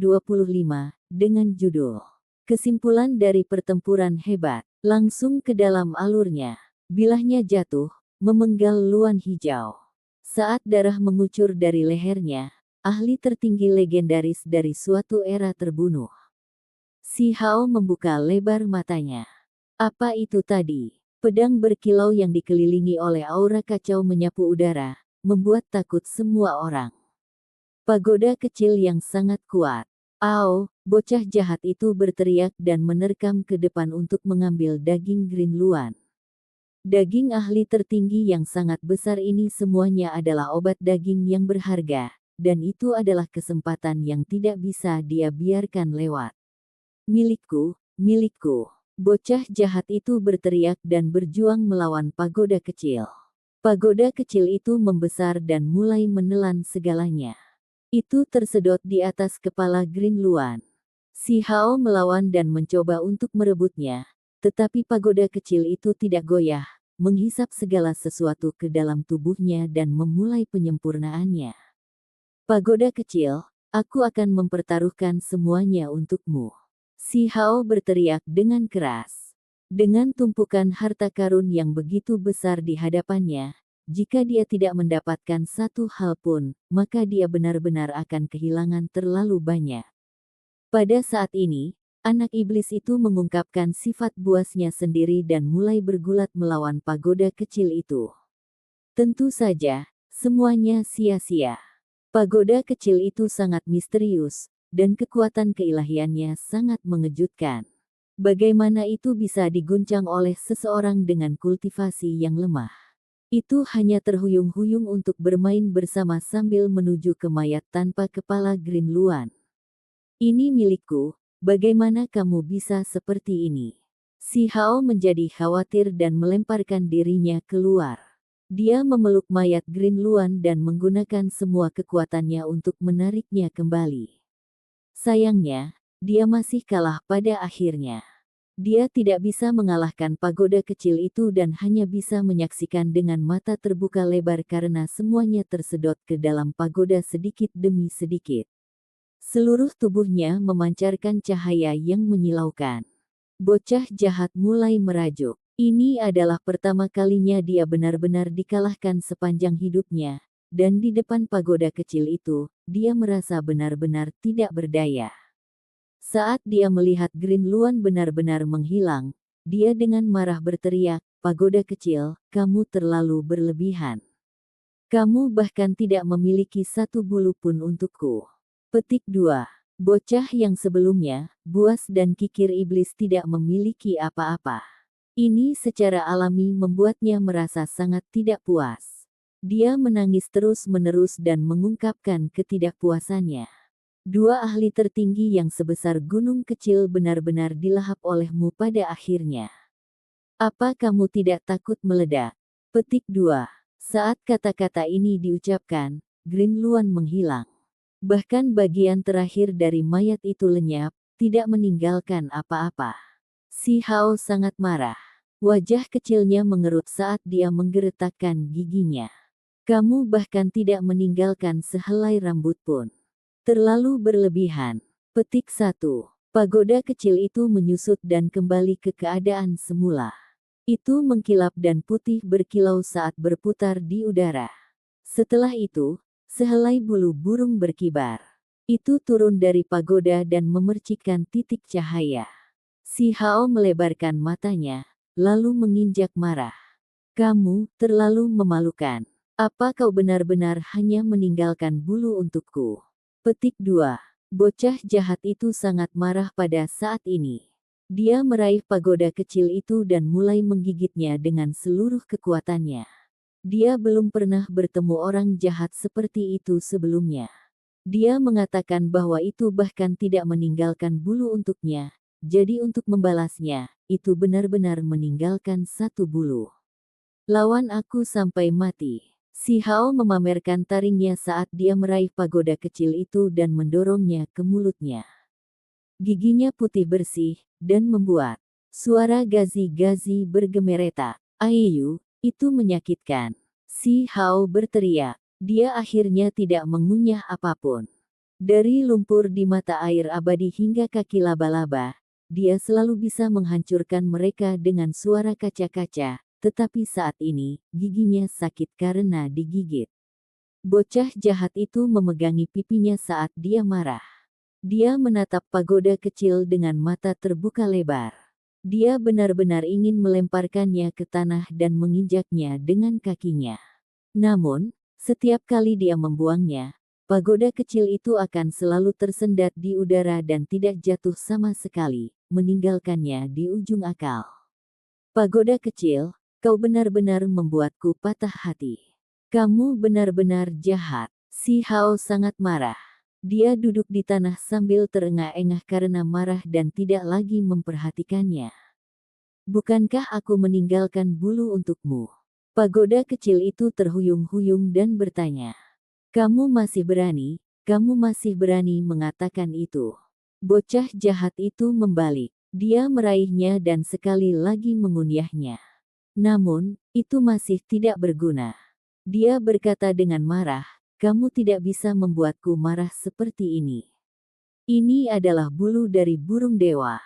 dengan judul Kesimpulan dari Pertempuran Hebat, langsung ke dalam alurnya. Bilahnya jatuh, memenggal Luan Hijau. Saat darah mengucur dari lehernya, ahli tertinggi legendaris dari suatu era terbunuh. Si Hao membuka lebar matanya. Apa itu tadi? Pedang berkilau yang dikelilingi oleh aura kacau menyapu udara, membuat takut semua orang. Pagoda kecil yang sangat kuat. Ao, bocah jahat itu berteriak dan menerkam ke depan untuk mengambil daging Green Luan. Daging ahli tertinggi yang sangat besar ini semuanya adalah obat daging yang berharga, dan itu adalah kesempatan yang tidak bisa dia biarkan lewat. Milikku, milikku. Bocah jahat itu berteriak dan berjuang melawan pagoda kecil. Pagoda kecil itu membesar dan mulai menelan segalanya. Itu tersedot di atas kepala Green Luan. Si Hao melawan dan mencoba untuk merebutnya, tetapi pagoda kecil itu tidak goyah, menghisap segala sesuatu ke dalam tubuhnya dan memulai penyempurnaannya. Pagoda kecil, aku akan mempertaruhkan semuanya untukmu. Si Hao berteriak dengan keras. Dengan tumpukan harta karun yang begitu besar di hadapannya, jika dia tidak mendapatkan satu hal pun, maka dia benar-benar akan kehilangan terlalu banyak. Pada saat ini, anak iblis itu mengungkapkan sifat buasnya sendiri dan mulai bergulat melawan pagoda kecil itu. Tentu saja, semuanya sia-sia. Pagoda kecil itu sangat misterius, dan kekuatan keilahiannya sangat mengejutkan. Bagaimana itu bisa diguncang oleh seseorang dengan kultivasi yang lemah? Itu hanya terhuyung-huyung untuk bermain bersama sambil menuju ke mayat tanpa kepala Green Luan. Ini milikku, bagaimana kamu bisa seperti ini? Si Hao menjadi khawatir dan melemparkan dirinya keluar. Dia memeluk mayat Green Luan dan menggunakan semua kekuatannya untuk menariknya kembali. Sayangnya, dia masih kalah pada akhirnya. Dia tidak bisa mengalahkan pagoda kecil itu dan hanya bisa menyaksikan dengan mata terbuka lebar karena semuanya tersedot ke dalam pagoda sedikit demi sedikit. Seluruh tubuhnya memancarkan cahaya yang menyilaukan. Bocah jahat mulai merajuk. Ini adalah pertama kalinya dia benar-benar dikalahkan sepanjang hidupnya, dan di depan pagoda kecil itu, dia merasa benar-benar tidak berdaya. Saat dia melihat Green Luan benar-benar menghilang, dia dengan marah berteriak, "Pagoda kecil, kamu terlalu berlebihan. Kamu bahkan tidak memiliki satu bulu pun untukku." Petik 2. Bocah yang sebelumnya, buas dan kikir iblis tidak memiliki apa-apa. Ini secara alami membuatnya merasa sangat tidak puas. Dia menangis terus-menerus dan mengungkapkan ketidakpuasannya. Dua ahli tertinggi yang sebesar gunung kecil benar-benar dilahap olehmu pada akhirnya. Apa kamu tidak takut meledak? Petik 2. Saat kata-kata ini diucapkan, Green Luan menghilang. Bahkan bagian terakhir dari mayat itu lenyap, tidak meninggalkan apa-apa. Si Hao sangat marah. Wajah kecilnya mengerut saat dia menggeretakkan giginya. Kamu bahkan tidak meninggalkan sehelai rambut pun. Terlalu berlebihan. Petik 1. Pagoda kecil itu menyusut dan kembali ke keadaan semula. Itu mengkilap dan putih berkilau saat berputar di udara. Setelah itu, sehelai bulu burung berkibar. Itu turun dari pagoda dan memercikkan titik cahaya. Si Hao melebarkan matanya, lalu menginjak marah. Kamu terlalu memalukan. Apa kau benar-benar hanya meninggalkan bulu untukku? Petik 2. Bocah jahat itu sangat marah pada saat ini. Dia meraih pagoda kecil itu dan mulai menggigitnya dengan seluruh kekuatannya. Dia belum pernah bertemu orang jahat seperti itu sebelumnya. Dia mengatakan bahwa itu bahkan tidak meninggalkan bulu untuknya, jadi untuk membalasnya, itu benar-benar meninggalkan satu bulu. Lawan aku sampai mati. Si Hao memamerkan taringnya saat dia meraih pagoda kecil itu dan mendorongnya ke mulutnya. Giginya putih bersih, dan membuat suara gazi-gazi bergemeretak. Aiyu, itu menyakitkan. Si Hao berteriak. Dia akhirnya tidak mengunyah apapun. Dari lumpur di mata air abadi hingga kaki laba-laba, dia selalu bisa menghancurkan mereka dengan suara kaca-kaca, tetapi saat ini, giginya sakit karena digigit. Bocah jahat itu memegangi pipinya saat dia marah. Dia menatap pagoda kecil dengan mata terbuka lebar. Dia benar-benar ingin melemparkannya ke tanah dan menginjaknya dengan kakinya. Namun, setiap kali dia membuangnya, pagoda kecil itu akan selalu tersendat di udara dan tidak jatuh sama sekali, meninggalkannya di ujung akal. Pagoda kecil, kau benar-benar membuatku patah hati. Kamu benar-benar jahat. Si Hao sangat marah. Dia duduk di tanah sambil terengah-engah karena marah dan tidak lagi memperhatikannya. Bukankah aku meninggalkan bulu untukmu? Pagoda kecil itu terhuyung-huyung dan bertanya. Kamu masih berani mengatakan itu. Bocah jahat itu membalik. Dia meraihnya dan sekali lagi mengunyahnya. Namun, itu masih tidak berguna. Dia berkata dengan marah, kamu tidak bisa membuatku marah seperti ini. Ini adalah bulu dari burung dewa.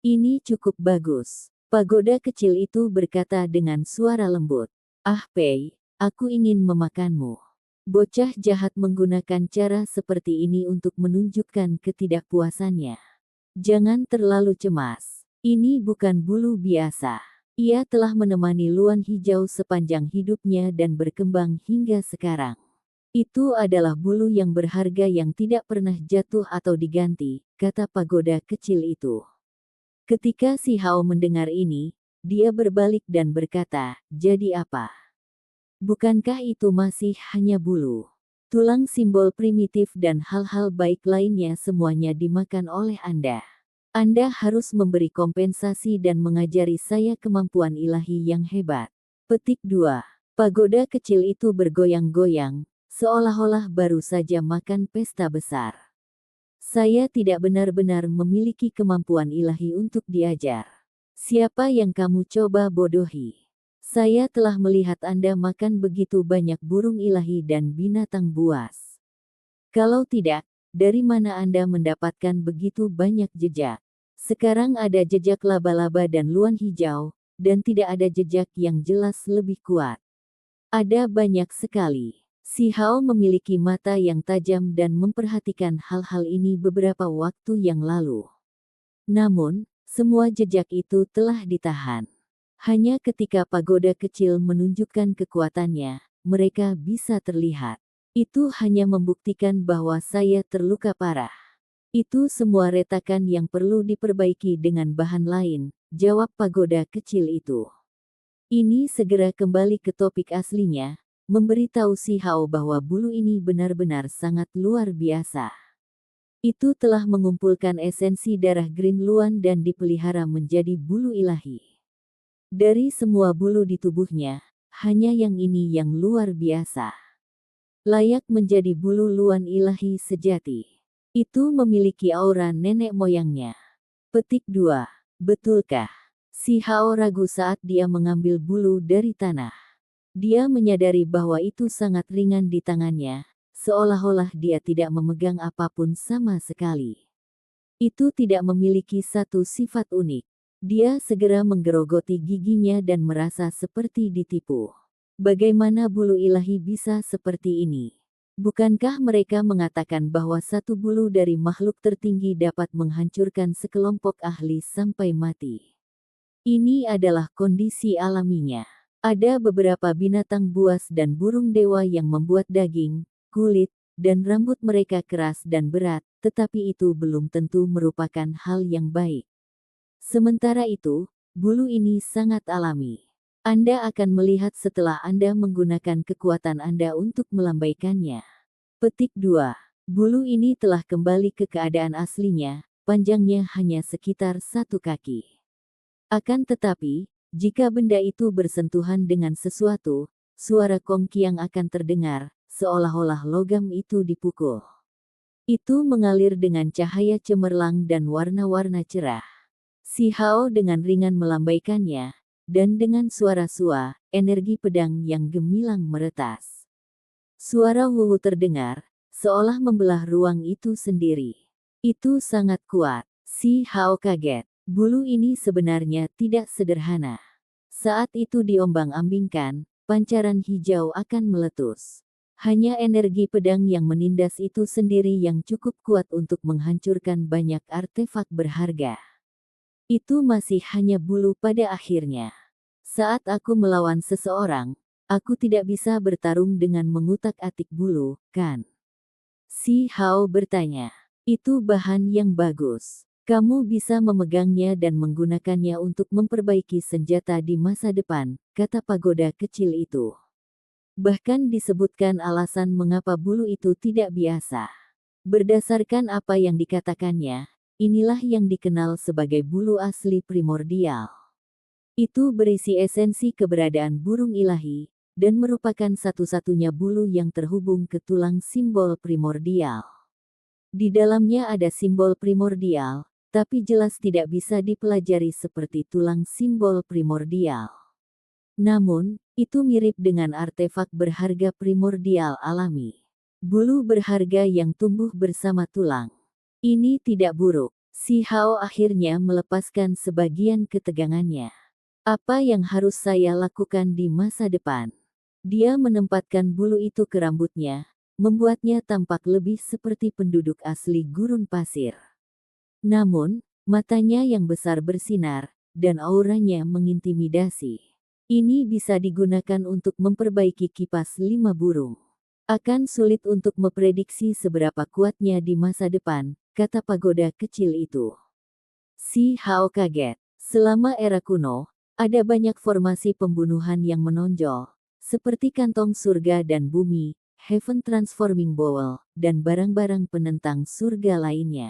Ini cukup bagus. Pagoda kecil itu berkata dengan suara lembut. Ah Pei, aku ingin memakanmu. Bocah jahat menggunakan cara seperti ini untuk menunjukkan ketidakpuasannya. Jangan terlalu cemas. Ini bukan bulu biasa. Ia telah menemani Luan Hijau sepanjang hidupnya dan berkembang hingga sekarang. Itu adalah bulu yang berharga yang tidak pernah jatuh atau diganti, kata pagoda kecil itu. Ketika si Hao mendengar ini, dia berbalik dan berkata, jadi apa? Bukankah itu masih hanya bulu? Tulang simbol primitif dan hal-hal baik lainnya semuanya dimakan oleh Anda. Anda harus memberi kompensasi dan mengajari saya kemampuan ilahi yang hebat. Petik 2. Pagoda kecil itu bergoyang-goyang, seolah-olah baru saja makan pesta besar. Saya tidak benar-benar memiliki kemampuan ilahi untuk diajar. Siapa yang kamu coba bodohi? Saya telah melihat Anda makan begitu banyak burung ilahi dan binatang buas. Kalau tidak, dari mana Anda mendapatkan begitu banyak jejak? Sekarang ada jejak laba-laba dan luan hijau, dan tidak ada jejak yang jelas lebih kuat. Ada banyak sekali. Si Hao memiliki mata yang tajam dan memperhatikan hal-hal ini beberapa waktu yang lalu. Namun, semua jejak itu telah ditahan. Hanya ketika pagoda kecil menunjukkan kekuatannya, mereka bisa terlihat. Itu hanya membuktikan bahwa saya terluka parah. Itu semua retakan yang perlu diperbaiki dengan bahan lain, jawab pagoda kecil itu. Ini segera kembali ke topik aslinya, memberitahu si Hao bahwa bulu ini benar-benar sangat luar biasa. Itu telah mengumpulkan esensi darah Green Luan dan dipelihara menjadi bulu ilahi. Dari semua bulu di tubuhnya, hanya yang ini yang luar biasa. Layak menjadi bulu luan ilahi sejati. Itu memiliki aura nenek moyangnya. Petik 2. Betulkah? Si Hao ragu saat dia mengambil bulu dari tanah. Dia menyadari bahwa itu sangat ringan di tangannya, seolah-olah dia tidak memegang apapun sama sekali. Itu tidak memiliki satu sifat unik. Dia segera menggerogoti giginya dan merasa seperti ditipu. Bagaimana bulu ilahi bisa seperti ini? Bukankah mereka mengatakan bahwa satu bulu dari makhluk tertinggi dapat menghancurkan sekelompok ahli sampai mati? Ini adalah kondisi alaminya. Ada beberapa binatang buas dan burung dewa yang membuat daging, kulit, dan rambut mereka keras dan berat, tetapi itu belum tentu merupakan hal yang baik. Sementara itu, bulu ini sangat alami. Anda akan melihat setelah Anda menggunakan kekuatan Anda untuk melambaikannya. Petik 2. Bulu ini telah kembali ke keadaan aslinya, panjangnya hanya sekitar 1 kaki. Akan tetapi, jika benda itu bersentuhan dengan sesuatu, suara kongkiang akan terdengar, seolah-olah logam itu dipukul. Itu mengalir dengan cahaya cemerlang dan warna-warna cerah. Si Hao dengan ringan melambaikannya, dan dengan suara sua, energi pedang yang gemilang meretas. Suara wuwu terdengar, seolah membelah ruang itu sendiri. Itu sangat kuat. Si Hao kaget. Bulu ini sebenarnya tidak sederhana. Saat itu diombang-ambingkan, pancaran hijau akan meletus. Hanya energi pedang yang menindas itu sendiri yang cukup kuat untuk menghancurkan banyak artefak berharga. Itu masih hanya bulu pada akhirnya. Saat aku melawan seseorang, aku tidak bisa bertarung dengan mengutak-atik bulu, kan? Si Hao bertanya. Itu bahan yang bagus. Kamu bisa memegangnya dan menggunakannya untuk memperbaiki senjata di masa depan, kata pagoda kecil itu. Bahkan disebutkan alasan mengapa bulu itu tidak biasa. Berdasarkan apa yang dikatakannya, inilah yang dikenal sebagai bulu asli primordial. Itu berisi esensi keberadaan burung ilahi, dan merupakan satu-satunya bulu yang terhubung ke tulang simbol primordial. Di dalamnya ada simbol primordial, tapi jelas tidak bisa dipelajari seperti tulang simbol primordial. Namun, itu mirip dengan artefak berharga primordial alami. Bulu berharga yang tumbuh bersama tulang. Ini tidak buruk. Si Hao akhirnya melepaskan sebagian ketegangannya. Apa yang harus saya lakukan di masa depan? Dia menempatkan bulu itu ke rambutnya, membuatnya tampak lebih seperti penduduk asli gurun pasir. Namun, matanya yang besar bersinar, dan auranya mengintimidasi. Ini bisa digunakan untuk memperbaiki kipas 5 burung. Akan sulit untuk memprediksi seberapa kuatnya di masa depan, kata pagoda kecil itu. Si Hao kaget. Selama era kuno, ada banyak formasi pembunuhan yang menonjol, seperti kantong surga dan bumi, Heaven Transforming Bowl, dan barang-barang penentang surga lainnya.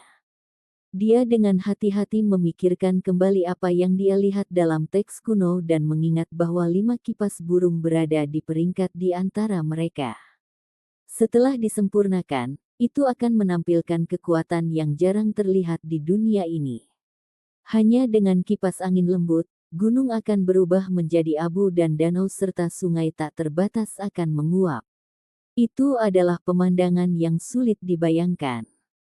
Dia dengan hati-hati memikirkan kembali apa yang dia lihat dalam teks kuno dan mengingat bahwa 5 kipas burung berada di peringkat di antara mereka. Setelah disempurnakan, itu akan menampilkan kekuatan yang jarang terlihat di dunia ini. Hanya dengan kipas angin lembut, gunung akan berubah menjadi abu dan danau serta sungai tak terbatas akan menguap. Itu adalah pemandangan yang sulit dibayangkan.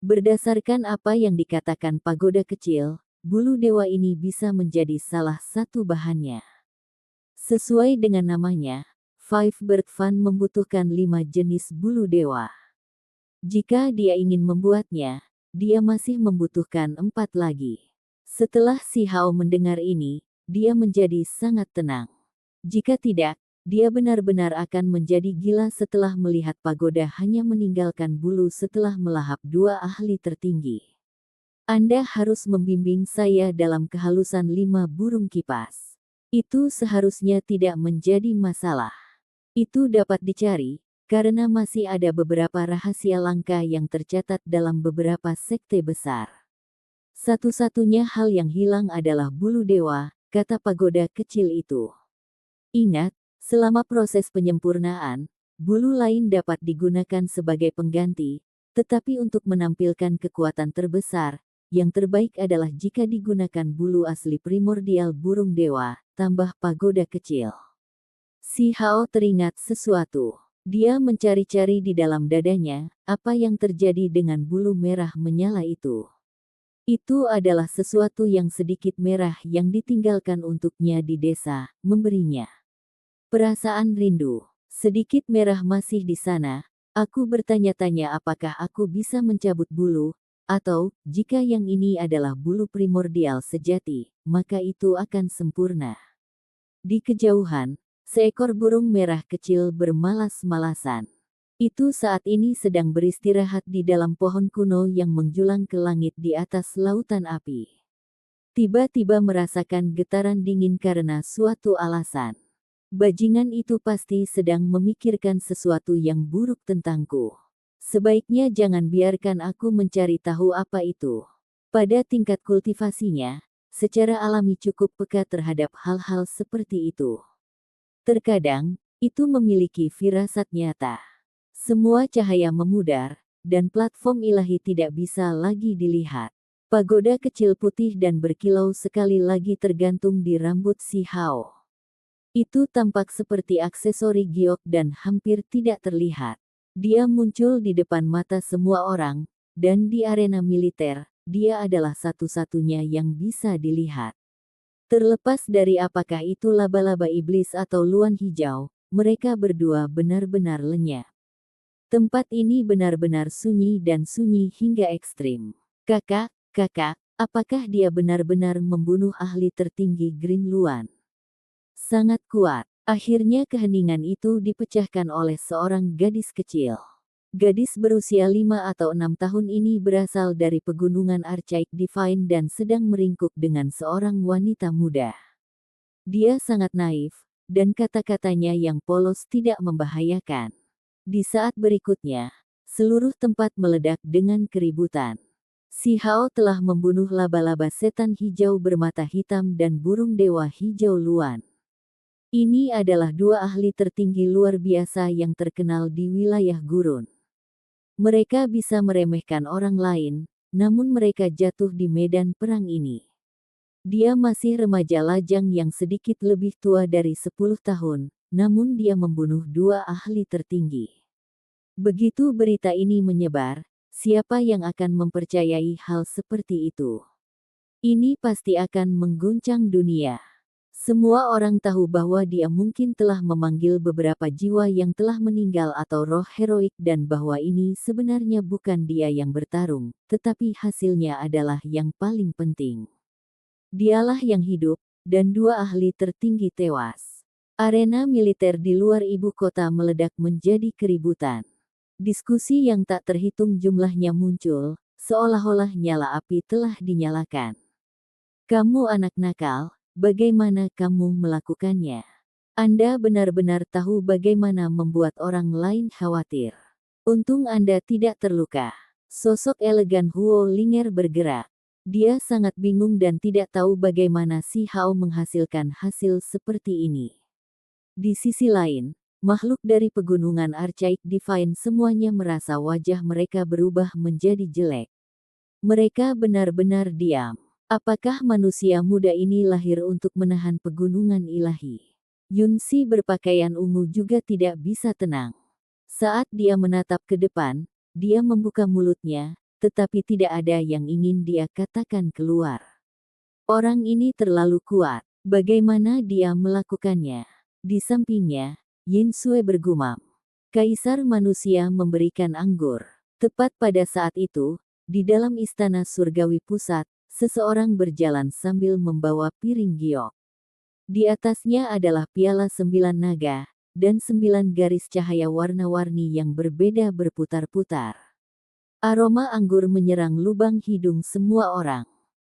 Berdasarkan apa yang dikatakan pagoda kecil, bulu dewa ini bisa menjadi salah satu bahannya. Sesuai dengan namanya, Five Bird Fan membutuhkan 5 jenis bulu dewa. Jika dia ingin membuatnya, dia masih membutuhkan 4 lagi. Setelah si Hao mendengar ini, dia menjadi sangat tenang. Jika tidak, dia benar-benar akan menjadi gila setelah melihat pagoda hanya meninggalkan bulu setelah melahap 2 ahli tertinggi. Anda harus membimbing saya dalam kehalusan 5 burung kipas. Itu seharusnya tidak menjadi masalah. Itu dapat dicari, karena masih ada beberapa rahasia langka yang tercatat dalam beberapa sekte besar. Satu-satunya hal yang hilang adalah bulu dewa, kata pagoda kecil itu. Ingat, selama proses penyempurnaan, bulu lain dapat digunakan sebagai pengganti, tetapi untuk menampilkan kekuatan terbesar, yang terbaik adalah jika digunakan bulu asli primordial burung dewa, tambah pagoda kecil. Si Hao teringat sesuatu. Dia mencari-cari di dalam dadanya, apa yang terjadi dengan bulu merah menyala itu. Itu adalah sesuatu yang sedikit merah yang ditinggalkan untuknya di desa, memberinya perasaan rindu. Sedikit merah masih di sana, aku bertanya-tanya apakah aku bisa mencabut bulu, atau, jika yang ini adalah bulu primordial sejati, maka itu akan sempurna. Di kejauhan, seekor burung merah kecil bermalas-malasan. Itu saat ini sedang beristirahat di dalam pohon kuno yang menjulang ke langit di atas lautan api. Tiba-tiba merasakan getaran dingin karena suatu alasan. Bajingan itu pasti sedang memikirkan sesuatu yang buruk tentangku. Sebaiknya jangan biarkan aku mencari tahu apa itu. Pada tingkat kultivasinya, secara alami cukup peka terhadap hal-hal seperti itu. Terkadang, itu memiliki firasat nyata. Semua cahaya memudar, dan platform ilahi tidak bisa lagi dilihat. Pagoda kecil putih dan berkilau sekali lagi tergantung di rambut si Hao. Itu tampak seperti aksesori giok dan hampir tidak terlihat. Dia muncul di depan mata semua orang, dan di arena militer, dia adalah satu-satunya yang bisa dilihat. Terlepas dari apakah itu laba-laba iblis atau luan hijau, mereka berdua benar-benar lenyap. Tempat ini benar-benar sunyi dan sunyi hingga ekstrim. Kakak, apakah dia benar-benar membunuh ahli tertinggi Green Luan? Sangat kuat. Akhirnya keheningan itu dipecahkan oleh seorang gadis kecil. Gadis berusia 5 atau 6 tahun ini berasal dari pegunungan Archaik Divine dan sedang meringkuk dengan seorang wanita muda. Dia sangat naif, dan kata-katanya yang polos tidak membahayakan. Di saat berikutnya, seluruh tempat meledak dengan keributan. Si Hao telah membunuh laba-laba setan hijau bermata hitam dan burung dewa hijau luan. Ini adalah dua ahli tertinggi luar biasa yang terkenal di wilayah gurun. Mereka bisa meremehkan orang lain, namun mereka jatuh di medan perang ini. Dia masih remaja lajang yang sedikit lebih tua dari 10 tahun, namun dia membunuh dua ahli tertinggi. Begitu berita ini menyebar, siapa yang akan mempercayai hal seperti itu? Ini pasti akan mengguncang dunia. Semua orang tahu bahwa dia mungkin telah memanggil beberapa jiwa yang telah meninggal atau roh heroik dan bahwa ini sebenarnya bukan dia yang bertarung, tetapi hasilnya adalah yang paling penting. Dialah yang hidup, dan dua ahli tertinggi tewas. Arena militer di luar ibu kota meledak menjadi keributan. Diskusi yang tak terhitung jumlahnya muncul, seolah-olah nyala api telah dinyalakan. Kamu anak nakal, bagaimana kamu melakukannya? Anda benar-benar tahu bagaimana membuat orang lain khawatir. Untung Anda tidak terluka. Sosok elegan Huo Linger bergerak. Dia sangat bingung dan tidak tahu bagaimana si Hao menghasilkan hasil seperti ini. Di sisi lain, makhluk dari pegunungan Archaik Divine semuanya merasa wajah mereka berubah menjadi jelek. Mereka benar-benar diam. Apakah manusia muda ini lahir untuk menahan pegunungan ilahi? Yunsi berpakaian ungu juga tidak bisa tenang. Saat dia menatap ke depan, dia membuka mulutnya, tetapi tidak ada yang ingin dia katakan keluar. Orang ini terlalu kuat. Bagaimana dia melakukannya? Di sampingnya, Yin Sui bergumam. Kaisar manusia memberikan anggur. Tepat pada saat itu, di dalam istana surgawi pusat, seseorang berjalan sambil membawa piring giok. Di atasnya adalah piala 9 naga, dan 9 garis cahaya warna-warni yang berbeda berputar-putar. Aroma anggur menyerang lubang hidung semua orang.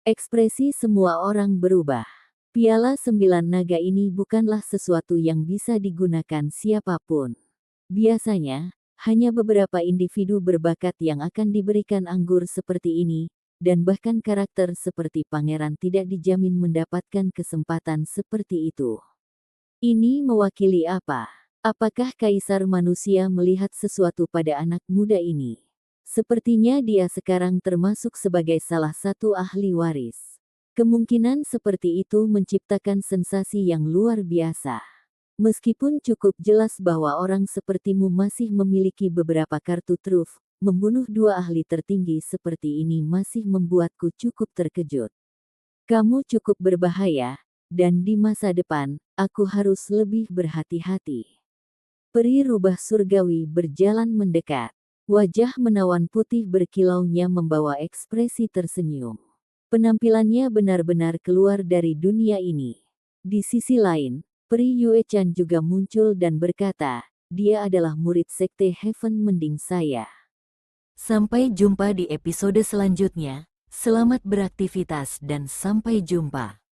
Ekspresi semua orang berubah. Piala 9 naga ini bukanlah sesuatu yang bisa digunakan siapapun. Biasanya, hanya beberapa individu berbakat yang akan diberikan anggur seperti ini, dan bahkan karakter seperti pangeran tidak dijamin mendapatkan kesempatan seperti itu. Ini mewakili apa? Apakah kaisar manusia melihat sesuatu pada anak muda ini? Sepertinya dia sekarang termasuk sebagai salah satu ahli waris. Kemungkinan seperti itu menciptakan sensasi yang luar biasa. Meskipun cukup jelas bahwa orang sepertimu masih memiliki beberapa kartu truf, membunuh dua ahli tertinggi seperti ini masih membuatku cukup terkejut. Kamu cukup berbahaya, dan di masa depan, aku harus lebih berhati-hati. Peri rubah surgawi berjalan mendekat. Wajah menawan putih berkilaunya membawa ekspresi tersenyum. Penampilannya benar-benar keluar dari dunia ini. Di sisi lain, Peri Yue Chan juga muncul dan berkata, dia adalah murid sekte Heaven Mending saya. Sampai jumpa di episode selanjutnya, selamat beraktivitas dan sampai jumpa.